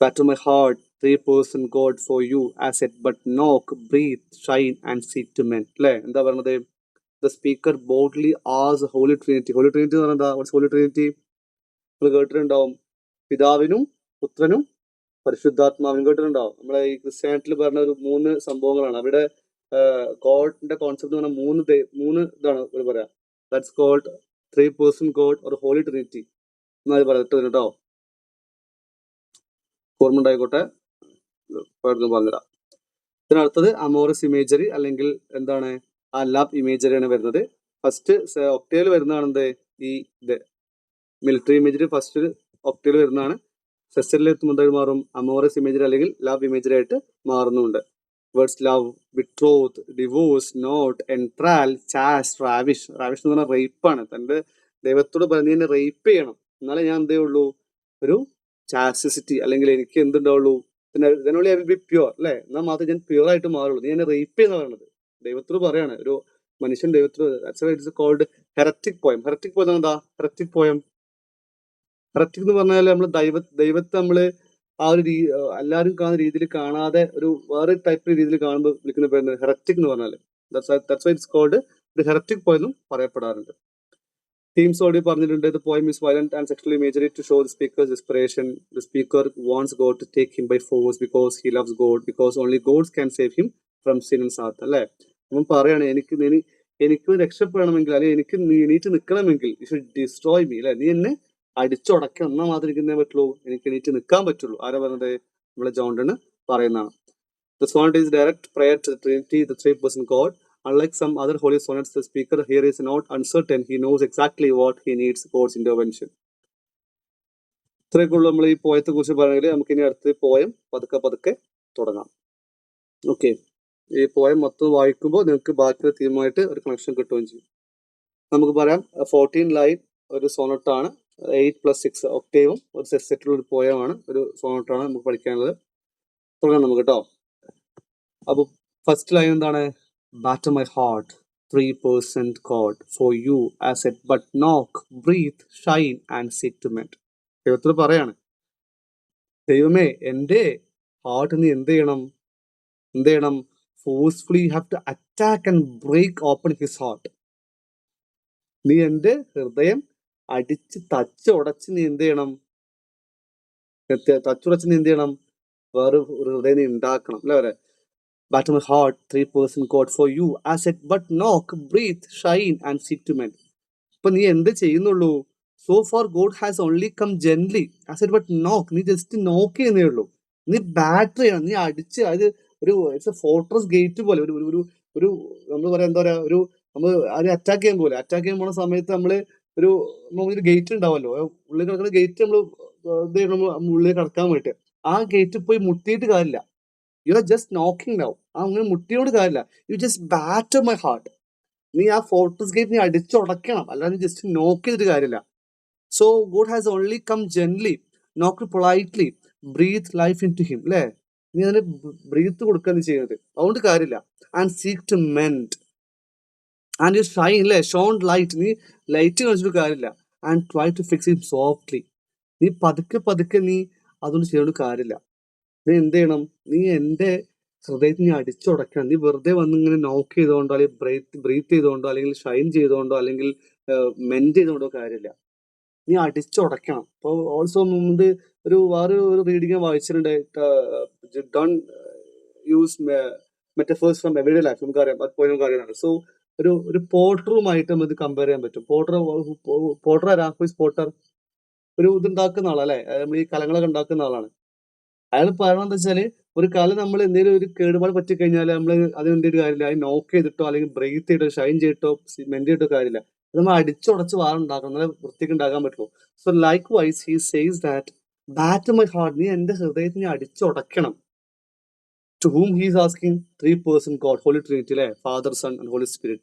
Batter my heart 3% God for you, as it but knock, breathe, shine and seek to men. അല്ലേ? എന്താ പറഞ്ഞത്? The speaker boldly asks Holy Trinity. Holy Trinity എന്ന് പറഞ്ഞാൽ What's Holy Trinity? നിങ്ങൾ കേട്ടിട്ടുണ്ടാവും. പിതാവിനും പുത്രനും പരിശുദ്ധാത്മാവിനും കേട്ടിട്ടുണ്ടാവും. നമ്മളെ ഈ ക്രിസ്ത്യാനിറ്റിയിൽ പറഞ്ഞ ഒരു 3 സംഭവങ്ങളാണ്. അവിടെ ഗോഡിന്റെ കോൺസെപ്റ്റ് എന്ന് പറഞ്ഞാൽ 3 ഇതാണ് ഒരു പറയാം. That's called 3% God or Holy Trinity എന്നാൽ പറഞ്ഞിട്ട് കേട്ടോ. ഓർമ്മ ഉണ്ടായിക്കോട്ടെ, പറഞ്ഞുതരാം. ഇതിനടുത്തത് അമോറസ് ഇമേജറി അല്ലെങ്കിൽ എന്താണ് ആ ലവ് ഇമേജറിയാണ് വരുന്നത്. ഫസ്റ്റ് ഒക്ടേവിൽ വരുന്നതാണ് എന്ത് ഈ ഇത് മിലിറ്ററി ഇമേജറി. ഫസ്റ്റ് ഒക്ടേവിൽ വരുന്നതാണ്. സെസ്റ്ററിൽ എത്തുമ്പോൾ എന്തായി മാറും? അമോറസ് ഇമേജറി അല്ലെങ്കിൽ ലവ് ഇമേജറി ആയിട്ട് മാറുന്നുണ്ട്. Words love, betroth, divorce, knot, enthral, chaste, ravish. Ravish എന്ന് പറഞ്ഞാൽ റേപ്പാണ്. തന്റെ ദൈവത്തോട് പറഞ്ഞ് എന്നെ റേപ്പ് ചെയ്യണം, എന്നാലേ ഞാൻ എന്തേ ഉള്ളൂ ഒരു ചാസ്റ്റിസിറ്റി അല്ലെങ്കിൽ എനിക്ക് എന്തുണ്ടാവുള്ളൂ, പിന്നെ ഇതിനുള്ളിൽ ഐ വിൽ ബി പ്യുവർ അല്ലെ, എന്നാൽ മാത്രമേ ഞാൻ പ്യുവർ ആയിട്ട് മാറുള്ളൂ. നീ എന്നെ റേപ്പ് ചെയ്യുന്ന പറയുന്നത് ദൈവത്തോട് പറയാണ്. ഒരു മനുഷ്യൻ ദൈവത്തോട്. It's called heretic poem. Heretic poem എന്താ? ഹെററ്റിക് പോയം, ഹെററ്റിക് എന്ന് പറഞ്ഞാൽ നമ്മൾ ദൈവത്തെ നമ്മള് ആ ഒരു എല്ലാവരും കാണുന്ന രീതിയിൽ കാണാതെ ഒരു വേറെ ടൈപ്പ് രീതിയിൽ കാണുമ്പോൾ വിളിക്കുന്ന പേര് ഹെററ്റിക് എന്ന് പറഞ്ഞാൽ. ദാറ്റ്സ് വൈ ഇറ്റ്സ് കോൾഡ് ഒരു ഹെററ്റിക് പോയം എന്നും പറയപ്പെടാറുണ്ട്. Themes already പറഞ്ഞിട്ടുണ്ട്. The poem is violent and sexual imagery to show the speaker's desperation. The speaker wants God to take him by force because he loves God, because only God can save him from sin and Satan. അല്ലെ, അവൻ പറയാണ് എനിക്ക് രക്ഷപ്പെടണമെങ്കിൽ അല്ലെങ്കിൽ എനിക്ക് എണീറ്റ് നിൽക്കണമെങ്കിൽ you should destroy me അല്ലെ, നീ എന്നെ അടിച്ചുടക്കണം, എന്നാ മാത്രമേ എനിക്ക് പറ്റുള്ളൂ, എനിക്ക് എണീറ്റ് നിൽക്കാൻ പറ്റുള്ളൂ. ആരാ പറഞ്ഞത്? നമ്മളെ ജോണ്ടണ് പറയുന്നതാണ്. The sonnet is direct prayer to the Trinity, the 3% God. Unlike some other holy sonnets, the speaker here is not uncertain. He knows exactly what he needs God's intervention. ഇത്രയൊക്കെയുള്ളൂ നമ്മൾ ഈ പോയത്തെ കുറിച്ച് പറയുകയാണെങ്കിൽ. നമുക്ക് ഇനി അടുത്ത പോയം പതുക്കെ തുടങ്ങാം. ഓക്കെ, ഈ പോയം മൊത്തം വായിക്കുമ്പോൾ നിങ്ങൾക്ക് ബാക്കിയുള്ള തീമുമായിട്ട് ഒരു കണക്ഷൻ കിട്ടുകയും ചെയ്യും. നമുക്ക് പറയാം 14 ലൈൻ ഒരു സോണറ്റാണ്. 8+6 ഒക്ടേവും ഒരു സെറ്റിലുള്ള ഒരു പോയമാണ്, ഒരു സോണറ്റാണ് നമുക്ക് പഠിക്കാനുള്ളത്. തുടങ്ങാം നമുക്ക് കേട്ടോ. അപ്പോൾ ഫസ്റ്റ് ലൈൻ എന്താണ്? Batter my heart 3% chord for you as it but knock, breathe, shine and seek to mend. ദൈവത്തിൽ പറയാണ്, ദൈവമേ എൻ്റെ ഹാർട്ട് നീ എന്ത് ചെയ്യണം? Forcefully have to attack and break open his heart. നീ എൻ്റെ ഹൃദയം അടിച്ച് തച്ചുടച്ച് നീ എന്ത് ചെയ്യണം? വേറെ ഒരു ഹൃദയം നീ ഉണ്ടാക്കണം അല്ലേ വരെ. Batter my heart 3% chord for you as it but knock, breathe, shine and seek to mend. ഇപ്പൊ നീ എന്ത് ചെയ്യുന്നുള്ളൂ? So far God has only come gently as it but knock. നീ ജസ്റ്റ് നോക്ക് ചെയ്യുന്നേ ഉള്ളൂ. നീ ബാറ്റർ ചെയ്യണം, നീ അടിച്ച്, അത് ഒരു ഇറ്റ്സ് എ ഫോർട്രസ് ഗേറ്റ് പോലെ, ഒരു നമ്മൾ പറയാം എന്താ പറയാ, നമ്മൾ അത് അറ്റാക്ക് ചെയ്യാൻ പോലെ, അറ്റാക്ക് ചെയ്യാൻ പോണ സമയത്ത് നമുക്കൊരു ഗേറ്റ് ഉണ്ടാവല്ലോ, ഉള്ളിൽ കിടക്കുന്ന ഗേറ്റ് നമ്മൾ ഉള്ളിൽ കടക്കാൻ വേണ്ടിട്ട്, ആ ഗേറ്റ് പോയി മുട്ടിയിട്ട് കാര്യമില്ല. You are just knocking now. അങ്ങനെ മുട്ടിയോട് കാര്യമില്ല. You just batter my heart. നീ ആ ഫോർട്രസ് ഗേറ്റ് നീ അടിച്ചുടക്കണം, അല്ലാതെ ജസ്റ്റ് നോക്ക് ചെയ്തിട്ട് കാര്യമില്ല. So God has only come gently, knock politely, breathe life into him. അല്ലേ, നീ അതിന് ബ്രീത്ത് കൊടുക്കുക നീ ചെയ്യുന്നത്, അതുകൊണ്ട് കാര്യമില്ല. And seek to mend and you shine, അല്ലേ, ഷോൺ ലൈറ്റ്, നീ ലൈറ്റ് കാണിച്ചിട്ട് കാര്യമില്ല. And try to fix him softly, നീ പതുക്കെ നീ അതുകൊണ്ട് ചെയ്യേണ്ട കാര്യമില്ല. നീ എന്ത് ചെയ്യണം? നീ എൻ്റെ ഹൃദയത്തിൽ നീ അടിച്ചുടക്കണം. നീ വെറുതെ വന്ന് ഇങ്ങനെ നോക്ക് ചെയ്തുകൊണ്ടോ അല്ലെങ്കിൽ ബ്രീത്ത് ചെയ്തുകൊണ്ടോ അല്ലെങ്കിൽ ഷൈൻ ചെയ്തുകൊണ്ടോ അല്ലെങ്കിൽ മെൻഡ് ചെയ്തുകൊണ്ടോ കാര്യമില്ല. നീ അടിച്ചുടക്കണം. അപ്പോൾ ഓൾസോ മുമ്പ് വേറെ ഒരു റീഡിങ് വായിച്ചിട്ടുണ്ട്, don't use metaphors from everyday life. നമുക്കറിയാം. സോ ഒരു പോർട്ടറുമായിട്ട് നമുക്ക് കമ്പയർ ചെയ്യാൻ പറ്റും. പോർട്ടർ ആരാ? പോർട്ടർ ഒരു ഇതുണ്ടാക്കുന്ന ആളല്ലേ, നമ്മൾ ഈ കലങ്ങളൊക്കെ ഉണ്ടാക്കുന്ന ആളാണ്. അയാൾ പറയണത് എന്താ വെച്ചാല്, ഒരു കാലം നമ്മൾ എന്തെങ്കിലും ഒരു കേടുപാട് പറ്റിക്കഴിഞ്ഞാൽ നമ്മൾ അതിനെന്തൊരു കാര്യമില്ല, അത് നോക്ക് ചെയ്തിട്ടോ അല്ലെങ്കിൽ ബ്രേത്ത് ചെയ്തിട്ടോ ഷൈൻ ചെയ്തിട്ടോ മെന്റ് ചെയ്തിട്ടോ കാര്യമില്ല. അത് നമ്മൾ അടിച്ചുടച്ച് വാറ ഉണ്ടാക്കണം, നല്ല വൃത്തിക്ക് ഉണ്ടാക്കാൻ പറ്റുള്ളൂ. So likewise he says that batter my heart, നീ എന്റെ ഹൃദയത്തിൽ നീ അടിച്ചുടക്കണം. To whom he is asking? 3% God, Holy Trinity, അല്ലേ, Father, Son and Holy Spirit.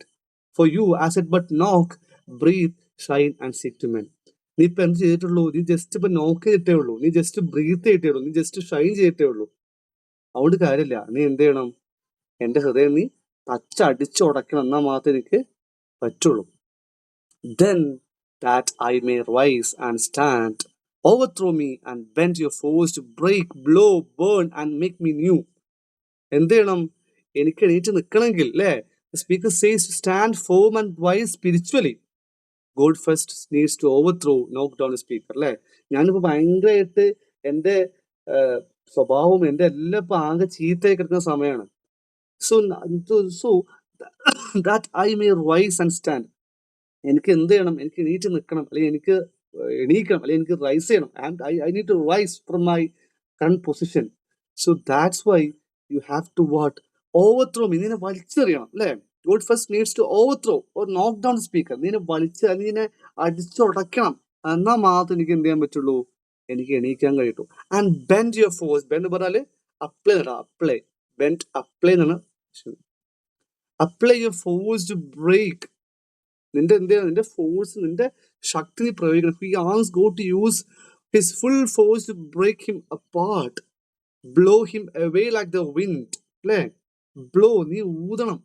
For you as it but knock, breathe, shine and seek to mend. നീ ഇപ്പൊ എന്ത് ചെയ്തിട്ടുള്ളൂ? നീ ജസ്റ്റ് ഇപ്പൊ നോക്ക് ചെയ്തിട്ടേ ഉള്ളൂ, നീ ജസ്റ്റ് ബ്രീത്ത് ചെയ്തിട്ടേ ഉള്ളൂ, നീ ജസ്റ്റ് ഷൈൻ ചെയ്തിട്ടേ ഉള്ളൂ. അതുകൊണ്ട് കാര്യമില്ല. നീ എന്ത് ചെയ്യണം? എന്റെ ഹൃദയം നീ തച്ചടിച്ചുടക്കണം, എന്നാൽ മാത്രമേ എനിക്ക് പറ്റുള്ളൂ. Then that I may rise and stand, overthrow me and bend your force to break, blow, burn and make me new. എന്ത് ചെയ്യണം? എനിക്ക് എണീറ്റ് നിൽക്കണമെങ്കിൽ, അല്ലേ, speaker says to stand firm and wise spiritually, God first needs to overthrow, knock down the speaker. അല്ലേ, ഞാനിപ്പോ ഭയങ്കരമായിട്ട് എൻ്റെ സ്വഭാവം എൻ്റെ എല്ലാം ഇപ്പൊ ആകെ ചീത്തയായി കിടക്കുന്ന സമയമാണ്. So that I may rise and stand, എനിക്ക് എന്ത് ചെയ്യണം? എനിക്ക് എണീറ്റ് നിൽക്കണം, അല്ലെങ്കിൽ എനിക്ക് എണീക്കണം, അല്ലെങ്കിൽ എനിക്ക് റൈസ് ചെയ്യണം. And I need to rise from my current position. So that's why you have to what? Overthrow me, നീനെ വലിച്ചെറിയണം. അല്ലേ, God first needs to overthrow or knock down the speaker. നീനെ അടിച്ചുടക്കണം, എന്നാൽ മാത്രം എനിക്ക് എന്ത് ചെയ്യാൻ പറ്റുള്ളൂ? എനിക്ക് എണീക്കാൻ കഴിയട്ടു. And bend your force, bend പറഞ്ഞാല് അപ്ലൈ, ബെൻഡ് അപ്ലൈ എന്നാണ്. Apply your force to break, നിന്റെ എന്ത് ചെയ്യണം? നിന്റെ ഫോഴ്സ്, നിന്റെ ശക്തി നീ പ്രയോഗിക്കണം. He asks God to use his full force to break him apart, blow him away like the wind. അല്ലേ, ബ്ലോ, നീ ഊതണം.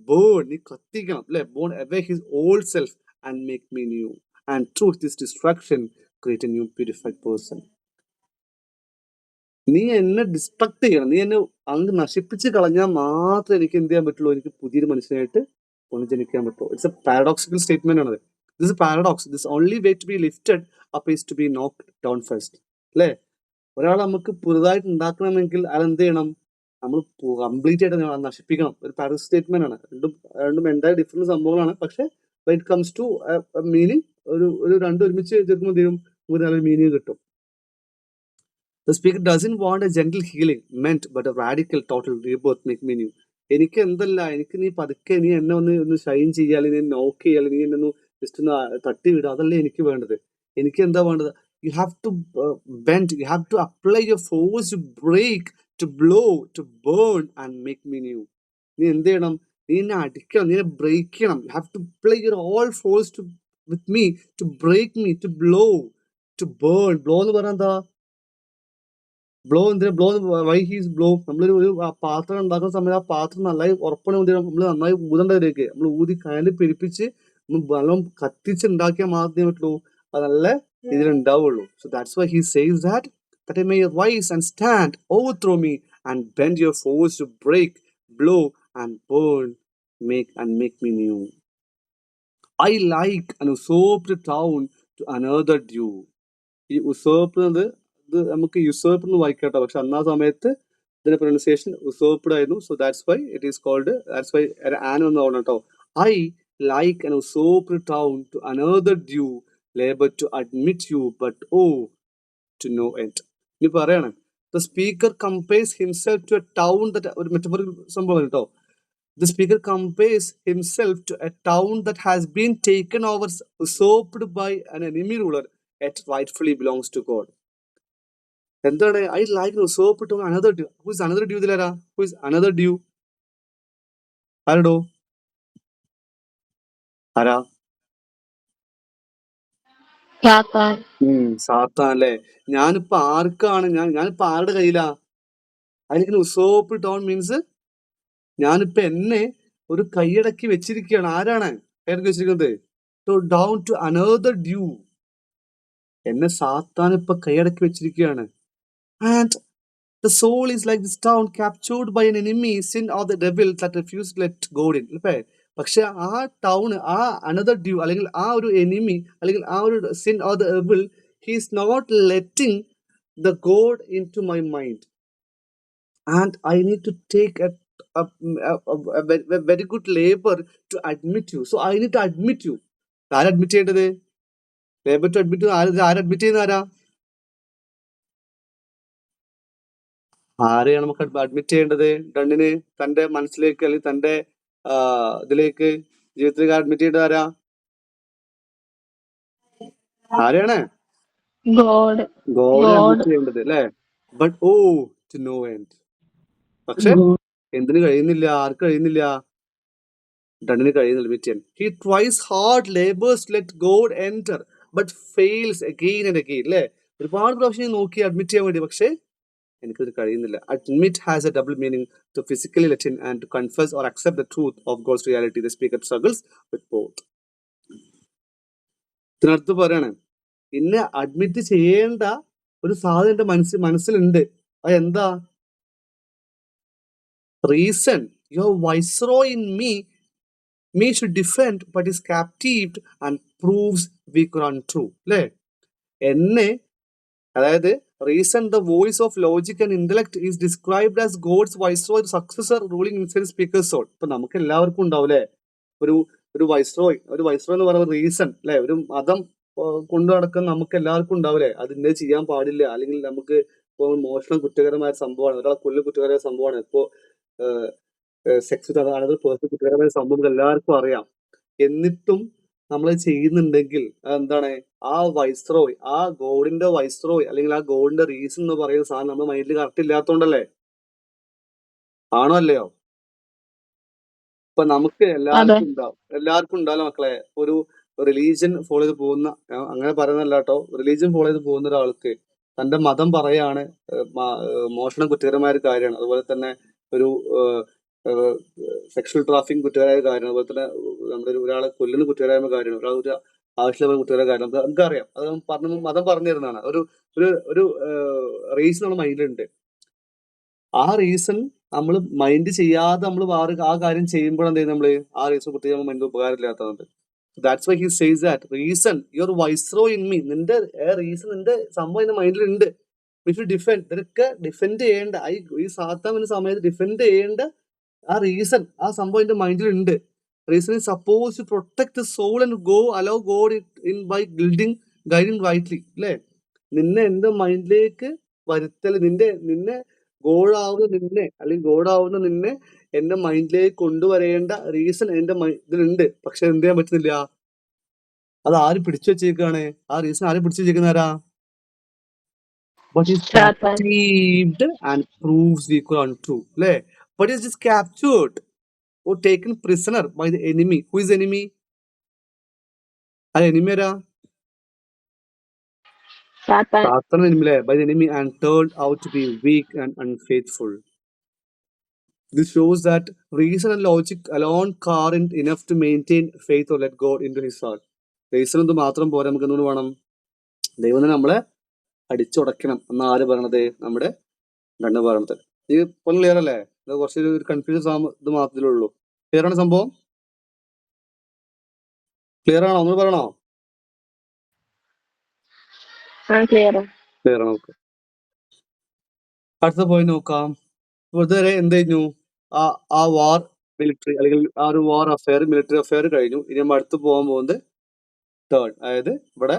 ബേൺ, നീ കത്തിക്കണം. അല്ലെ, burn away his old self and make me new, and through this destruction create a new purified person. നീ എന്നെ distract ചെയ്യണം, നീ എന്നെ അങ്ങ് നശിപ്പിച്ച് കളഞ്ഞാൽ മാത്രമേ എനിക്ക് എന്ത് ചെയ്യാൻ പറ്റുള്ളൂ? എനിക്ക് പുതിയൊരു മനുഷ്യനായിട്ട് പുനർജനിക്കാൻ പറ്റുള്ളൂ. ഇറ്റ്സ് എ പാരഡോക്സിക്കൽ സ്റ്റേറ്റ്മെന്റ് ആണത്. This paradox. This only way to be lifted up is to be knocked down first. അല്ലേ, ഒരാൾ നമുക്ക് പുതുതായിട്ട് ഉണ്ടാക്കണമെങ്കിൽ അയാൾ എന്ത് ചെയ്യണം? നമ്മൾ കംപ്ലീറ്റ് ആയിട്ട് നശിപ്പിക്കണം. ഒരു പാരഡോക്സ് സ്റ്റേറ്റ്മെന്റ് ആണ്. രണ്ടും എന്തായാലും ഡിഫറെന്റ് സംഭവങ്ങളാണ്. പക്ഷെ when it comes to meaning, ഒരു രണ്ടും ഒരുമിച്ച് ചേർക്കുമ്പോൾ എന്തെയും ഒരു നല്ലൊരു മീനിങ് കിട്ടും. The speaker doesn't want a gentle healing meant, but a radical total rebirth, make me new. എനിക്ക് എന്തല്ല, എനിക്ക് നീ പതുക്കെ നീ എന്നെ ഒന്ന് ഷൈൻ ചെയ്യാൽ, നീ നോക്ക് ചെയ്യാൽ, നീ എന്നെ ഒന്ന് ജസ്റ്റ് ഒന്ന് തട്ടി വിടുക, അതല്ലേ എനിക്ക് വേണ്ടത്. എനിക്ക് എന്താ വേണ്ടത്? You have to bend, you have to apply your force to break, to blow, to burn and make me new. നീ എന്ത് ചെയ്യണം? നീ എന്നെ അടിക്കണം, നീ എന്നെ ബ്രേക്ക് ചെയ്യണം. You have to play your all force with me to break me, to blow, to burn. Blow എന്ന് പറഞ്ഞാൽ എന്താ? ബ്ലോ എന്തിനാ ബ്ലോ? Y he's blow? നമ്മളൊരു പാത്രം ഉണ്ടാക്കുന്ന സമയത്ത് ആ പാത്രം നന്നായി ഉറപ്പണ നമ്മൾ നന്നായി ഊതണ്ടതിലേക്ക് നമ്മൾ ഊതി കനലിൽ പിടിപ്പിച്ച് വെള്ളം കത്തിച്ച് ഉണ്ടാക്കിയാൽ മാത്രമേ പറ്റുള്ളൂ അത് നല്ല ഇതിൽ ഉണ്ടാവുള്ളൂ. So that's why he says that I may rise and stand, overthrow me and bend your foes to break, blow and burn, make me new. I like an usurped town to another dew. ഈ ഉസേർപ്പ് എന്നത് ഇത് നമുക്ക് യുസേർപ്പ് എന്ന് വായിക്കാട്ടോ, പക്ഷെ അന്നാ സമയത്ത് ഇതിന്റെ pronunciation usurped ആയിരുന്നു. So that's why it is called, that's why an എന്ന് പറഞ്ഞു കേട്ടോ. I like an usurped town to another dew, labor to admit you, but oh, to know it. ഇനി പറയാണ്, the speaker compares himself to a town that, ഒരു metaphorical സംഭവം കേട്ടോ. The speaker compares himself to a town that has been taken over, usurped by an enemy ruler, yet rightfully belongs to God. എന്താണ്? I like usurped to another dew. Who is another dew? ഇതിലാരാ? Who is another dew? ആരടോ? ആരാ? സാത്താൻ. സാത്താൻ അല്ലേ? ഞാനിപ്പോ ആർക്കാണ്? ഞാനിപ്പോ ആരുടെ കയ്യിലാ? അതിലേക്ക് usurped down means ഞാനിപ്പോ എന്നെ ഒരു കൈയടക്കി വെച്ചിരിക്കുകയാണ്. ആരാണ് കൈയടക്കി വെച്ചിരിക്കുന്നത്? So down to another dew. എന്നെ സാത്താൻ ഇപ്പൊ കൈയടക്കി വെച്ചിരിക്കുകയാണ്. And the soul is like this town captured by an enemy, sin or the devil that refused to let God in. അല്ലേ? പക്ഷെ ആ ടൗൺ, ആ അനദർ ഡ്യൂ അല്ലെങ്കിൽ ആ ഒരു എനിമി അല്ലെങ്കിൽ ആ ഒരു sin or the devil, he is not letting the God into my mind. And I need to take a very good labor to admit you. So I need to admit you. ആരാ admit ചെയ്യേണ്ടത്? Labour to admit. Admit ചെയ്യുന്ന ആരാ? ആരെയാണ് നമുക്ക് admit ചെയ്യേണ്ടത്? ഡണ്ണിന് തന്റെ മനസ്സിലേക്ക് അല്ലെങ്കിൽ തന്റെ ഇതിലേക്ക്, ജീവിതത്തിലേക്ക് അഡ്മിറ്റ് ചെയ്യേണ്ടത് ആരാ? ആരെയാണ്? ഗോഡ്. ഗോഡിനെ അഡ്മിറ്റ് ചെയ്യേണ്ടത് അല്ലേ? But oh to no end. പക്ഷെ എന്തിനു കഴിയുന്നില്ല? ആർക്ക് കഴിയുന്നില്ല? ഡണ്ണിന് കഴിയുന്നില്ല അഡ്മിറ്റ് ചെയ്യാൻ. He tries hard labours let God enter but fails again and again. അല്ലേ? ഒരുപാട് പ്രാവശ്യം നോക്കി അഡ്മിറ്റ് ചെയ്യാൻ വേണ്ടി, പക്ഷെ എനിക്കത് കഴിയുന്നില്ല. Admit has a double meaning: to physically let in and to confess or accept the truth of God's reality. The speaker struggles with both. ഇതിനടുത്ത് പറയാണ്, ഇന്നെ അഡ്മിറ്റ് ചെയ്യേണ്ട ഒരു സാധനം എന്റെ മനസ്സിലുണ്ട്. അത് എന്താ? Reason. Your viceroy in me should defend but is captived and proves weak or untrue. അല്ലേ? എന്നെ, അതായത് reason, the voice of logic and intellect is described as God's viceroy, successor ruling inside speaker's soul. ഇപ്പൊ നമുക്ക് എല്ലാവർക്കും ഉണ്ടാവും അല്ലെ ഒരു viceroy എന്ന് പറയുന്ന റീസൺ അല്ലെ? ഒരു മതം കൊണ്ടു നടക്കുന്ന നമുക്ക് എല്ലാവർക്കും ഉണ്ടാവില്ലേ? അതിന്റെ ചെയ്യാൻ പാടില്ല, അല്ലെങ്കിൽ നമുക്ക് ഇപ്പോൾ മോഷണം കുറ്റകരമായ സംഭവമാണ്, ഒരാളെ കൊല്ല് കുറ്റകരമായ സംഭവമാണ്, ഇപ്പോ സെക്സ് അനദർ പേഴ്സൺ കുറ്റകരമായ സംഭവം എല്ലാവർക്കും അറിയാം. എന്നിട്ടും നമ്മൾ ചെയ്യുന്നുണ്ടെങ്കിൽ എന്താണ്? ആ വൈസ്രോയ്, ആ ഗോഡിന്റെ വൈസ്രോയ് അല്ലെങ്കിൽ ആ ഗോഡിന്റെ റീസൺ എന്ന് പറയുന്ന സാധനം നമ്മുടെ മൈൻഡിൽ കറക്റ്റ് ഇല്ലാത്തോണ്ടല്ലേ? ആണോ അല്ലയോ? ഇപ്പൊ നമുക്ക് എല്ലാവർക്കും ഉണ്ടാവില്ല മക്കളെ. ഒരു റിലീജിയൻ ഫോളോ ചെയ്ത് പോകുന്ന, അങ്ങനെ പറയുന്നല്ല കേട്ടോ, റിലീജിയൻ ഫോളോ ചെയ്ത് പോകുന്ന ഒരാൾക്ക് തന്റെ മതം പറയാണ് മോഷണം കുറ്റകരമായ ഒരു കാര്യമാണ്, അതുപോലെ തന്നെ ഒരു സെക്ഷൽ ട്രാഫിക് കുറ്റകരമായ കാര്യമാണ്, അതുപോലെ തന്നെ നമ്മുടെ ഒരാളെ കൊല്ലുന്ന കുറ്റകരമായ കാര്യമാണ്, ഒരാൾ ആവശ്യമായ കുറ്റകരമായ കാര്യം നമുക്കറിയാം. അത് മതം പറഞ്ഞു തരുന്നതാണ്. ഒരു റീസൺ നമ്മുടെ മൈൻഡിലുണ്ട്. ആ റീസൺ നമ്മൾ മൈൻഡ് ചെയ്യാതെ നമ്മൾ ആ കാര്യം ചെയ്യുമ്പോഴെന്ത് നമ്മള് ആ റീസൺ കുറിച്ച് നമ്മൾ മൈൻഡ് ഉപകാരമില്ലാത്തത്. That's why he says that reason your viceroy in me. നിന്റെ റീസൺ, നിന്റെ സംഭവം എന്റെ മൈൻഡിലുണ്ട്. ഇഫ് ഡിഫെൻഡ്, ഇതൊക്കെ ഡിഫെൻഡ് ചെയ്യേണ്ട, ഈ സാത്താൻ സമയത്ത് ഡിഫെൻഡ് ചെയ്യേണ്ട ആ റീസൺ, ആ സംഭവം എന്റെ മൈൻഡിലുണ്ട്. Reason is supposed to protect the soul and allow God in by guiding rightly. അല്ലേ? നിന്നെ എന്റെ മൈൻഡിലേക്ക് വരുത്തൽ, നിന്നെ ഗോഡാവുന്ന നിന്നെ അല്ലെങ്കിൽ ഗോഡാവുന്ന നിന്നെ എന്റെ മൈൻഡിലേക്ക് കൊണ്ടുവരേണ്ട റീസൺ എന്റെ ഇതിലുണ്ട്. പക്ഷെ എന്ത് ചെയ്യാൻ പറ്റുന്നില്ല? അത് ആര് പിടിച്ചു വെച്ചേക്കാണ്? ആ റീസൺ ആര് പിടിച്ചു വെച്ചേക്കുന്ന ആരാ? But is captived and proves weak or untrue. അല്ലേ? But is just captured or taken prisoner by the enemy. Who is the enemy? ആ എനിമി ആരാ? Satan. സാത്താൻ എനിമില്ലേ, by the enemy and turned out to be weak and unfaithful. This shows that reason and logic alone aren't enough to maintain faith or let God into his heart. Reason എന്ത് മാത്രം പോരാ, നമുക്ക് എന്തുകൊണ്ട് വേണം? ദൈവം തന്നെ നമ്മളെ അടിച്ചുടയ്ക്കണം എന്ന് ആര് പറയണത്? നമ്മുടെ രണ്ട് പറയണത്. ഇത് ഇപ്പം ക്ലിയർ അല്ലേ? ഇത് കുറച്ച് ഒരു കൺഫ്യൂഷൻ ഇത് മാത്രമേ ഉള്ളൂ. ക്ലിയർ ആണ് സംഭവം? ക്ലിയർ ആണോ? ഒന്ന് പറയണോ? Clear. ക്ലിയർ ആണ്. ഓക്കെ, അടുത്ത പോയി നോക്കാം. ഇതുവരെ എന്ത് കഴിഞ്ഞു? ആ വാർ മിലിറ്ററി അല്ലെങ്കിൽ ആ ഒരു വാർ അഫെയർ, മിലിറ്ററി അഫെയർ കഴിഞ്ഞു. ഇനി നമ്മൾ അടുത്ത് പോകാൻ പോകുന്നത് തേർഡ്, അതായത് ഇവിടെ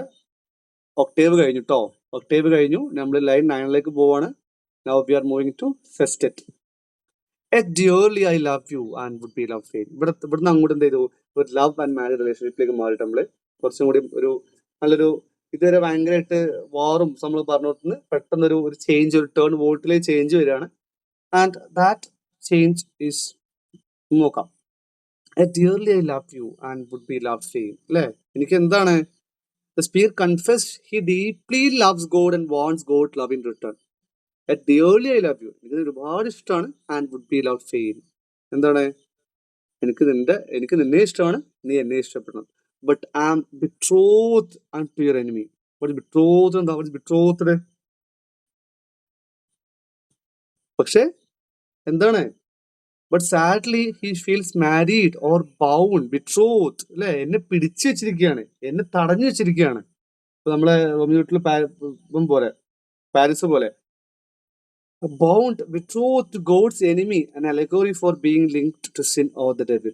ഒക്ടേവ് കഴിഞ്ഞു കേട്ടോ. ഒക്ടേവ് കഴിഞ്ഞു, നമ്മൾ ലൈൻ 9ലേക്ക് പോവാണ്. Now we are moving to sestet. Dearly I love you and would be love faith. ഇവിടുന്ന് അങ്ങോട്ട് എന്ത് ചെയ്തു? ഒരു ലവ് ആൻഡ് മാരേജ് റിലേഷൻഷിപ്പിലേക്ക് മാറിയിട്ട് നമ്മള് കുറച്ചും കൂടി ഒരു നല്ലൊരു, ഇതുവരെ ഭയങ്കരമായിട്ട് വാറും നമ്മൾ പറഞ്ഞോട്ട് പെട്ടെന്ന് ഒരു ചേഞ്ച്, ഒരു ടേൺ വോട്ടിലേക്ക് ചേഞ്ച് വരികയാണ്. ആൻഡ് ദാറ്റ് ചേഞ്ച് ഈസ്, നോക്കാം. Dearly I love you and would be love faith. അല്ലേ? എനിക്ക് എന്താണ്? The speaker confessed he deeply loves God and wants God love in return. Dearly I love you, എനിക്ക് ഒരുപാട് ഇഷ്ടമാണ്. And would be love fail, എന്താണ്? എനിക്ക് നിന്നെ ഇഷ്ടമാണ്, നീ എന്നെ ഇഷ്ടപ്പെടണം. But I am betroth to your enemy. Betroth എന്താ? ബിട്രോത്ത് പക്ഷെ എന്താണ്? But sadly he feels married or bound. Betroth അല്ലെ, എന്നെ പിടിച്ചു വെച്ചിരിക്കുകയാണ്, എന്നെ തടഞ്ഞു വെച്ചിരിക്കുകയാണ്. ഇപ്പൊ നമ്മളെ വീട്ടിൽ പോലെ, പാരീസ് പോലെ. Bound, betrothed to God's enemy, an allegory for being linked to sin or the devil.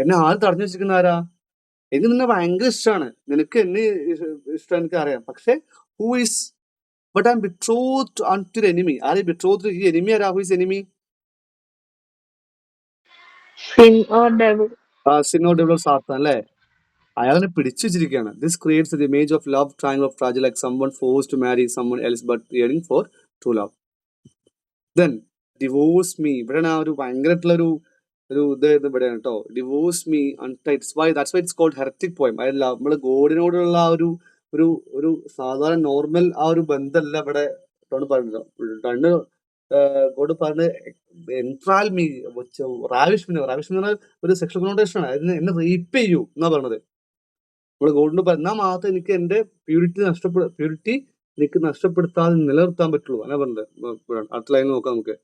എന്നെ ആര് തടഞ്ഞു വെച്ചിരിക്കുന്ന ആരാ? എനിക്ക് നിന്നെ ഭയങ്കര ഇഷ്ടമാണ്, നിനക്ക് എന്നെ ഇഷ്ടം എനിക്ക് അറിയാം. പക്ഷെ who is, but I M betrothed unto the enemy. ആര് betrothed? ഈ enemy ആരാ? Who is enemy? Sin or devil. Sin or devil, സാത്താൻ അല്ലേ? അയാളെ പിടിച്ചു വെച്ചിരിക്കുകയാണ്. This creates the image of love triangle of fragile, like someone forced to marry someone else but yearning for true love. Then divorce me, ഇവിടെയാണ് ആ ഒരു ഭയങ്കരമായിട്ടുള്ള ഒരു ഇത് ഇവിടെയാണ് കേട്ടോ. Divorce me untie. That's why it's called heretic poem. അതല്ല, നമ്മള് ഗോഡിനോടുള്ള ആ ഒരു ഒരു ഒരു സാധാരണ നോർമൽ ആ ഒരു ബന്ധമല്ല ഇവിടെ പറഞ്ഞത്. ഗോഡ് പറഞ്ഞ് എൻട്രാൽ മീ, റാവിഷ്മിന് ഒരു സെക്ഷൽ കൊണോട്ടേഷൻ ആണ്. അതിന് എന്നെ റേപ്പ് ചെയ്യൂ എന്നാ പറഞ്ഞത്. നമ്മള് ഗോഡിനോട് പറഞ്ഞാൽ മാത്രം എനിക്ക് എന്റെ പ്യൂരിറ്റി എനിക്ക് നഷ്ടപ്പെടുത്താതെ നിലനിർത്താൻ പറ്റുള്ളൂ എന്നാ പറഞ്ഞത്. അടുത്ത ലൈൻ നോക്കാം നമുക്ക്.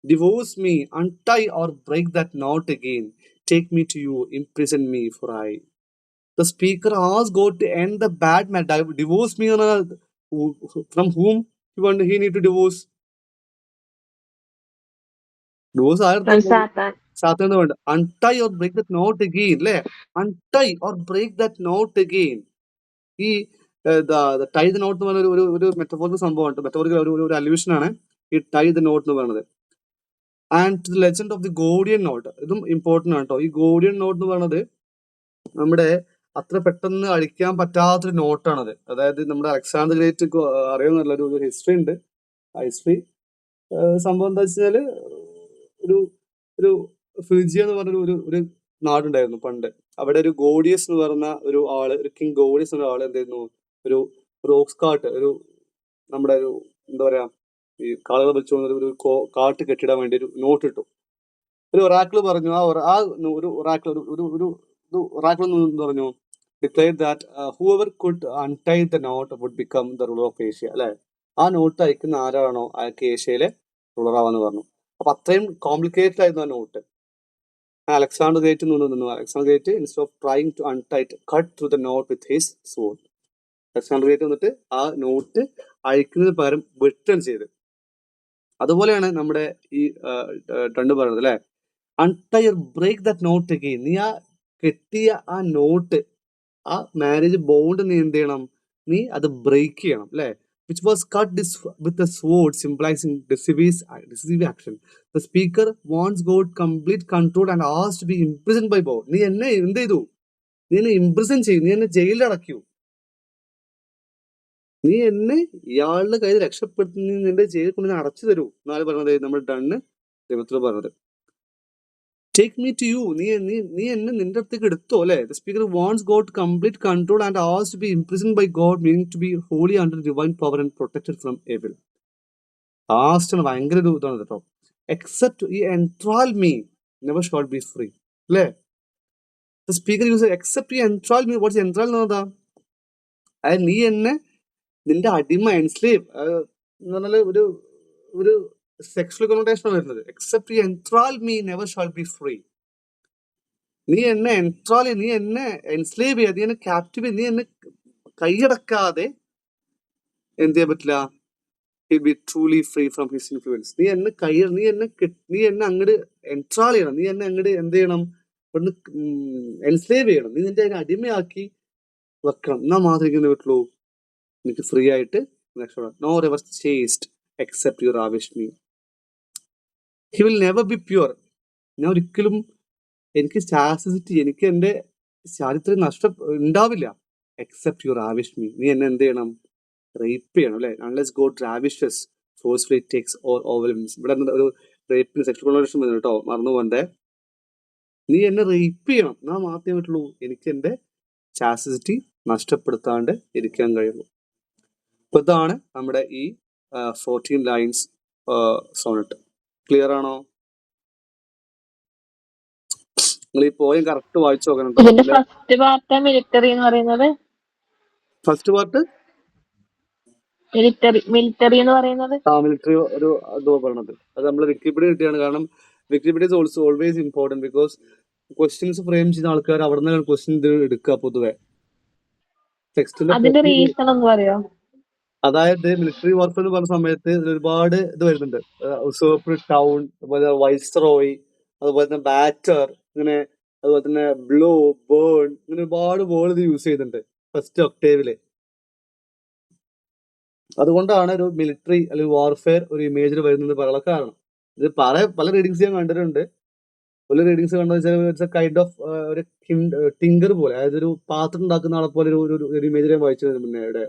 Divorce me, untie or break that knot again. Take me to you, imprison me, for I. The speaker asked God to end the bad man. Divorce me from whom he need to divorce? Divorce From Satan. സാത്താൻ വേണ്ട. Untie or break that knot again, അല്ലേ? Untie or break that knot again. ഈ tie the knot എന്ന് പറഞ്ഞ ഒരു metaphorical സംഭവമാണ്, metaphorical ഒരു allusion ആണ് ഈ ടൈ ദ നോട്ട് എന്ന് പറയുന്നത്. And the legend of the Gordian knot, ഇതും ഇമ്പോർട്ടന്റ് ആണ് കേട്ടോ. ഈ ഗോഡിയൻ നോട്ട് എന്ന് പറയുന്നത് നമ്മുടെ അത്ര പെട്ടെന്ന് അഴിക്കാൻ പറ്റാത്തൊരു നോട്ടാണത്. അതായത് നമ്മുടെ അലക്സാണ്ടർ ഗ്രേറ്റ് അറിയാവുന്ന ഒരു ഹിസ്റ്ററി ഉണ്ട്. ആ ഹിസ്റ്ററി സംഭവം എന്താ വെച്ചാല്, ഒരു ഒരു ഫ്രിജിയ എന്ന് പറഞ്ഞ ഒരു നാടുണ്ടായിരുന്നു പണ്ട്. അവിടെ ഒരു ഗോഡിയസ് എന്ന് പറഞ്ഞ ഒരു ആള്, ഒരു കിങ് ഗോഡിയസ് എന്ന ആള് എന്തായിരുന്നു, ഒരു റോക്സ് കാട്ട്, ഒരു നമ്മുടെ ഒരു എന്താ പറയാ, ഈ കാളുകൾ വെച്ചു ഒരു കാട്ട് കെട്ടിടാൻ വേണ്ടി ഒരു നോട്ട് ഇട്ടു. ഒരു ഒറാക്കിൾ പറഞ്ഞു, ഒരു ഒറാക്കിൾ എന്ന് പറഞ്ഞു, declare that whoever could untie the knot would become the ruler of Asia. അല്ലെ, ആ നോട്ട് അയക്കുന്ന ആരാണോ അയാൾക്ക് ഏഷ്യയിലെ റൂളർ ആവാന്ന് പറഞ്ഞു. അപ്പൊ അത്രയും കോംപ്ലിക്കേറ്റഡ് ആയിരുന്നു ആ നോട്ട്. അലക്സാണ്ടർ ഗ്രേറ്റ് നിന്നു. Alexander great instead of trying to untie cut through the knot with his sword. Alexander great വന്നിട്ട് ആ നോട്ട് അയക്കുന്നതിന് പകരം വെട്ടാണ് ചെയ്ത്. അതുപോലെയാണ് നമ്മുടെ ഈ ടണ്ട് പറയുന്നത് അല്ലെ, untie break that knot again. നീ ആ കെട്ടിയ ആ നോട്ട്, ആ മാരേജ് ബോണ്ട് നീ എന്ത് ചെയ്യണം? നീ അത് ബ്രേക്ക് ചെയ്യണം അല്ലെ. Which was cut with a sword, symbolising decisive action. The speaker wants God complete control and asked to be imprisoned by God. നീ എന്നെ എന്ത് ചെയ്തു? നീ എന്നെ ഇംപ്രിസൺ ചെയ്യും, നീ എന്നെ ജയിലിൽ അടയ്ക്കൂ, നീ എന്നെ ഇയാളുടെ കയ്യിൽ രക്ഷപ്പെടുത്തി നിന്റെ ജയിലിൽ കൊണ്ട് അടച്ചു തരൂ എന്നാണ് പറഞ്ഞത്. നമ്മൾ ഡണ്ണ് ദൈവത്തിൽ പറഞ്ഞത്. ടേക്ക് മീ ടു യു, നീ എന്നെ നിന്റെ അടുത്തേക്ക് എടുത്തോ അല്ലെ. The speaker wants God complete control and asks to be imprisoned by God, meaning to be holy under divine power and protected from evil. Last ഭയങ്കര ഒരു ഇതാണ് കേട്ടോ. എക്സെപ്റ്റ് ഈ enthral me never shall be free അല്ലേ. The speaker use except ഈ enthral me. Watts എൻട്രാൽ എന്നതാ? അതായത് നീ എന്നെ നിന്റെ അടിമ എൻസ്ലേവ് എന്ന് പറഞ്ഞാൽ ഒരു ഒരു സെക്ഷൽ കൊണോട്ടേഷൻ വരുന്നത്. Except enthral me never shall be free. നീ എന്നെ എൻട്രാൽ, നീ എന്നെ എൻസ്ലേവ് ചെയ്യാതെ, നീ എന്നെ ക്യാപ്റ്റീവ്, നീ എന്നെ കൈയടക്കാതെ എന്ത് ചെയ്യാൻ പറ്റില്ല? He B truly free from his influence. നീ എന്നെ അങ്ങോട്ട് എൻട്രാൽ ചെയ്യണം, നീ എന്നെ അങ്ങോട്ട് എന്ത് ചെയ്യണം? ഒന്ന് എൻസ്ലേവ് ചെയ്യണം, നീ നിന്റെ അതിനെ അടിമയാക്കി വെക്കണം. എന്നാ മാത്രമേ എന്ത് പറ്റുള്ളൂ? എനിക്ക് ഫ്രീ ആയിട്ട് no ever chaste except you ravish me. He will never be pure. ഞാൻ ഒരിക്കലും എനിക്ക് ചാസ്റ്റിറ്റി, എനിക്ക് എന്റെ ചാരിത്രം ഉണ്ടാവില്ല. Except you ravish me. നീ എന്നെ എന്ത് ചെയ്യണം? റേപ്പ് ചെയ്യണം അല്ലെ. Unless God ravishes forcefully takes or overwhelms. ഇവിടെ ഒരു റേപ്പിന് സെക്ഷൽ കൊണോട്ടേഷൻ വരുന്നത് കേട്ടോ, മറന്നു പോകണ്ടേ. നീ എന്നെ റേപ്പ് ചെയ്യണം, എന്നാ മാത്രമേ പറ്റുള്ളൂ എനിക്ക് എന്റെ ചാസ്റ്റിറ്റി നഷ്ടപ്പെടുത്താണ്ട് ഇരിക്കാൻ കഴിയുള്ളൂ. അപ്പൊ ഇതാണ് നമ്മുടെ ഈ 14 ലൈൻസ് സോണറ്റ്. ക്ലിയർ ആണോ? നിങ്ങൾ ഈ പോയം കറക്റ്റ് വായിച്ചു നോക്കണം. ഇതിന്റെ ഫസ്റ്റ് പാർട്ട് മിലിറ്ററി എന്ന് പറയുന്നത്. ഫസ്റ്റ് പാർട്ട് മിലിറ്ററി എന്ന് പറയുന്നത് മിലിറ്ററി ഒരു ഇതോ പറയണത്. അത് നമ്മൾ വിക്കിപീഡിയ കിട്ടിയാണ്. കാരണം Wikipedia is also always important because questions frame ചെയ്യുന്ന ആൾക്കാർ അവിടെ നിന്നാണ് ക്വസ്റ്റ്യൻ എടുക്കുക പൊതുവെ ടെക്സ്റ്റിന്റെ. അതിന്റെ റീസൺ ഒന്ന് പറയോ? അതായത് മിലിറ്ററി വാർഫെയർ എന്ന് പറഞ്ഞ സമയത്ത് ഒരുപാട് ഇത് വരുന്നുണ്ട്. ഉസേർപ്പ് ടൗൺ, അതുപോലെ വൈസ്റോയ്, അതുപോലെ തന്നെ ബാറ്റർ, ഇങ്ങനെ അതുപോലെ തന്നെ ബ്ലോ, ബേൺ, ഇങ്ങനെ ഒരുപാട് വേർഡ് ഇത് യൂസ് ചെയ്യുന്നുണ്ട് ഫസ്റ്റ് ഒക്ടേവില്. അതുകൊണ്ടാണ് ഒരു മിലിറ്ററി അല്ലെങ്കിൽ വാർഫെയർ ഒരു ഇമേജിൽ വരുന്നത് പറയാനുള്ള കാരണം. ഇത് പല റീഡിങ്സ് ഞാൻ കണ്ടിട്ടുണ്ട്. പല റീഡിങ്സ് കണ്ടെന്ന് വെച്ചാൽ കൈൻഡ് ഓഫ് ഒരു ടിങ്കർ പോലെ, അതായത് ഒരു പാത്രം ഉണ്ടാക്കുന്ന ആളെ പോലെ ഒരു ഇമേജ് ഞാൻ വായിച്ചു മുന്നേ. ഇവിടെ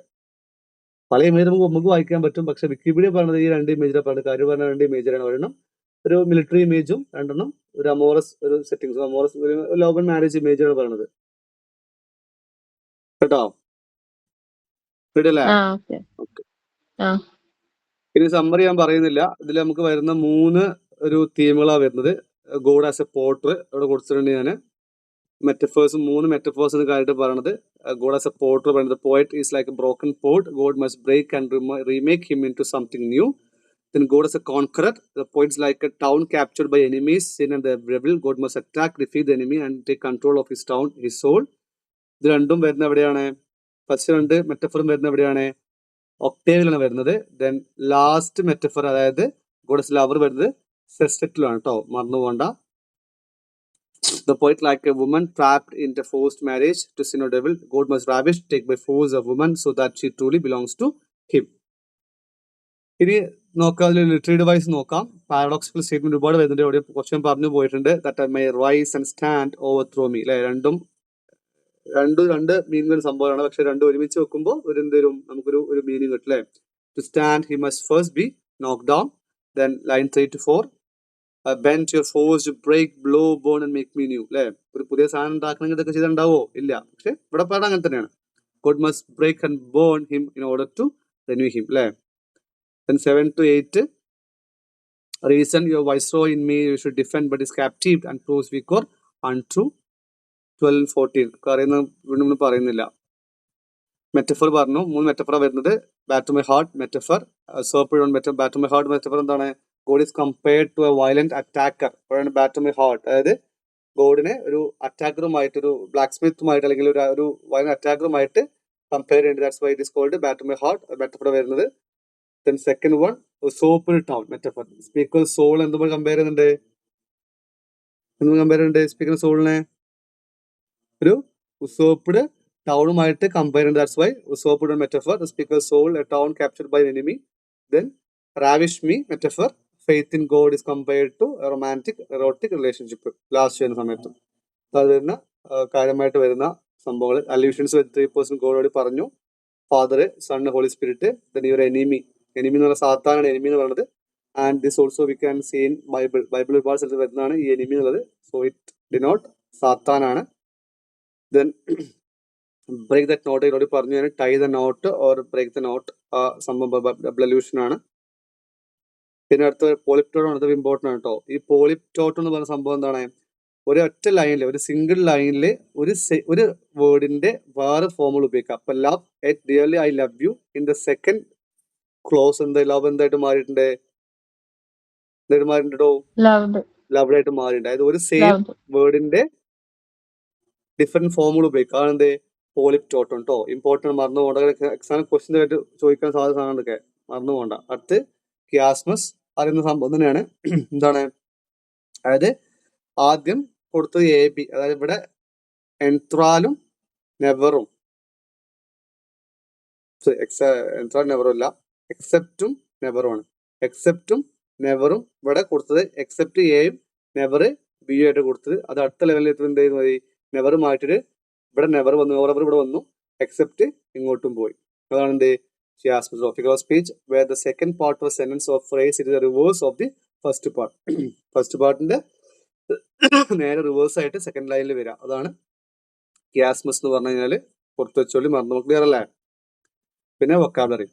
പല ഇമേജ് നമുക്ക് വായിക്കാൻ പറ്റും, പക്ഷെ വിക്കിപീഡിയ പറഞ്ഞത് ഈ 2 ഇമേജിനെ പറഞ്ഞത്. കാര്യം പറഞ്ഞ 2 ഇമേജിലാണ്. ഒരെണ്ണം ഒരു മിലിറ്ററി ഇമേജും, രണ്ടെണ്ണം ഒരു അമോറസ് ഒരു സെറ്റിംഗ്സ്, അമോറസ് ഒരു ലവ് ആൻഡ് മാരേജ് ഇമേജാണ് പറയുന്നത് കേട്ടോ. റെഡിയല്ലേ? ഇനി സമ്മറി ഞാൻ പറയുന്നില്ല. ഇതിൽ നമുക്ക് വരുന്ന 3 ഒരു തീമുകളാണ് വരുന്നത്. ഗോഡ് ആസ് എ പോർട്ടർ ഇവിടെ കൊടുത്തിട്ടുണ്ട്. ഞാൻ മെറ്റഫേഴ്സ് 3 മെറ്റഫേഴ്സ് കാര്യമായിട്ട് പറയണത്. ഗോഡ് ആസ് എ പോർട്ടർ പറയുന്നത് poet is like a broken pot, God must break and remake him into something new. Then God as a conqueror, the point is like a town captured by enemies, sin and the rebel. God must attack, defeat the enemy and take control of his town, his soul. ഇത് രണ്ടും വരുന്ന എവിടെയാണ്? First 2 മെറ്റഫറും വരുന്ന എവിടെയാണ്? ഒക്ടേവിലാണ് വരുന്നത്. Then last metaphor, അതായത് God as lover വരുന്നത് സെസ്റ്ററ്റിലാണ് കേട്ടോ, മറന്നു പോകണ്ട. The poet like a woman trapped into forced marriage to sin or devil. God must ravish, take by force a woman so that she truly belongs to him. ഇനി നോക്കാം, അതിൽ literary device നോക്കാം. Paradoxical statement ഒരുപാട് വരുന്നുണ്ട്. ഇവിടെ കുറച്ച് പറഞ്ഞു പോയിട്ടുണ്ട്. That my rise and stand overthrow me അല്ലെ. രണ്ട് മീനിങ് സംഭവമാണ്. പക്ഷെ രണ്ടും ഒരുമിച്ച് വെക്കുമ്പോൾ എന്തെങ്കിലും നമുക്കൊരു മീനിങ് കിട്ടും അല്ലെ. To stand he must first be knock down. Then line 3 to 4 bend your force to break, blow, burn and make me new അല്ലെ. ഒരു പുതിയ സാധനം ഉണ്ടാക്കണമെങ്കിൽ ഇതൊക്കെ ചെയ്തിട്ടുണ്ടാവോ? ഇല്ല. പക്ഷെ ഇവിടെ പാടാൻ അങ്ങനെ തന്നെയാണ്. God must break and burn him in order to renew him അല്ലെ. Then 7 to 8 reason your viceroy in me you should defend but is captive and proves weak or untrue. 12 and 14 വീണ്ടും പറയുന്നില്ല. മെറ്റഫർ പറഞ്ഞു. 3 മെറ്റഫറാണ് വരുന്നത്. Batter my heart metaphor, batter my heart metaphor എന്താണ്? God is compared to a violent attacker. അപ്പോഴാണ് batter my heart, അതായത് ഗോഡിനെ ഒരു അറ്റാക്കറുമായിട്ട്, ഒരു ബ്ലാക്ക് സ്മിത്തുമായിട്ട് അല്ലെങ്കിൽ ഒരു വയലന്റ് അറ്റാക്കറുമായിട്ട് കമ്പയർ ചെയ്യുന്നത്. That's why it is called batter my heart metaphor വരുന്നത്. Then second one, soaped town metaphor. Speaker soul എന്തുമ്പോൾ കമ്പയർ ചെയ്യുന്നുണ്ട്? സ്പീക്കർ സോളിനെ ഒരു ഉസോപ്ഡ് ടൗണുമായിട്ട് കമ്പയർ ചെയ്യുന്നത്. That's Y usurped metaphor. The speaker soul a town captured by an enemy. Then ravish me metaphor. Faith in God is compared to a romantic erotic relationship. Last ചെയ്യുന്ന സമയത്ത് അത് വരുന്ന കാര്യമായിട്ട് വരുന്ന സംഭവങ്ങൾ. അല്യൂഷൻസ് 3% ഗോഡോട് പറഞ്ഞു. Father, Son, Holy Spirit. Then your enemy എന്ന് പറഞ്ഞ സാത്താനാണ് എനിമി എന്ന് പറയുന്നത്. And this also we can see in Bible ഒരുപാട് സ്ഥലത്ത് വരുന്നതാണ് ഈ എനിമി എന്നുള്ളത്. സോ ഇറ്റ് ഡിനോട്ട് സാത്താനാണ്. ദെൻ ബ്രേക്ക് ദറ്റ് നോട്ട് ഇതിനോട് പറഞ്ഞു ഞാൻ tie the knot or break the knot ആ സംഭവം ഡബ്ല്യൂഷൻ ആണ്. പിന്നെ അടുത്ത പോളിപ്റ്റോട്ട് അടുത്ത ഇമ്പോർട്ടൻ്റ് ആണ് കേട്ടോ. ഈ പോളിപ്റ്റോട്ട് എന്ന് പറയുന്ന സംഭവം എന്താണ്? ഒരു ഒറ്റ ലൈനിൽ ഒരു സിംഗിൾ ലൈനിൽ ഒരു വേർഡിന്റെ വേറെ ഫോമുകൾ ഉപയോഗിക്കാം. അപ്പൊ love yet dearly I love you in the second clause എന്ത് ലവ് എന്തായിട്ട് മാറിയിട്ടുണ്ട്? എന്തായിട്ട് മാറിയിട്ടുണ്ടോ? ലവ്ഡ് ലവ്ഡ് ആയിട്ട് മാറിയിട്ടുണ്ട്. അതായത് ഒരു സെയിം ലവ്ഡ് വേർഡിന്റെ ഡിഫറെന്റ് ഫോമുകൾ ഉപയോഗിക്കുക. അതെന്ത്? പോളിപ്റ്റോട്ടൺ കേട്ടോ. ഇമ്പോർട്ടൻ്റ് മറന്നു പോകേണ്ട എക്സാം ക്വസ്റ്റ്യൻ ആയിട്ട് ചോദിക്കാൻ സാധ്യത സാധനങ്ങളൊക്കെ മറന്നു പോകണ്ട. അടുത്ത് ക്യാസ്മസ് അറിയുന്ന സംഭവം തന്നെയാണ്. എന്താണ്? അതായത് ആദ്യം കൊടുത്തത് എ ബി, അതായത് ഇവിടെ എൻത്രാലും നെവറും എൻത്രാലും നെവറും അല്ല, എക്സെപ്റ്റും നെവറും ആണ്. എക്സെപ്റ്റും നെവറും ഇവിടെ കൊടുത്തത് എക്സെപ്റ്റ് എയും നെവർ ബി ആയിട്ട് കൊടുത്തത്. അത് അടുത്ത ലെവലിൽ എന്ത് ചെയ്ത് മതി? നെവർ മാറ്റിട്ട് ഇവിടെ നെവർ വന്നു, ഓവർ ഇവിടെ വന്നു, എക്സെപ്റ്റ് ഇങ്ങോട്ടും പോയി. അതാണ് എന്ത്? chiasmus of figure of speech where the second part of a sentence or phrase is the reverse of the first part. First പാർട്ടിന്റെ നേരെ റിവേഴ്സ് ആയിട്ട് സെക്കൻഡ് ലൈനിൽ വരാം. അതാണ് chiasmus എന്ന് പറഞ്ഞു കഴിഞ്ഞാൽ. പുറത്ത് വെച്ചോളി, മറന്നു ക്ലിയർ അല്ലേ? പിന്നെ വൊക്കാബുലറി.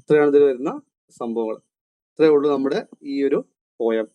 ഇത്രയാണ് ഇതിൽ വരുന്ന സംഭവങ്ങൾ. ഇത്രയേ ഉള്ളൂ നമ്മുടെ ഈ ഒരു പോയം.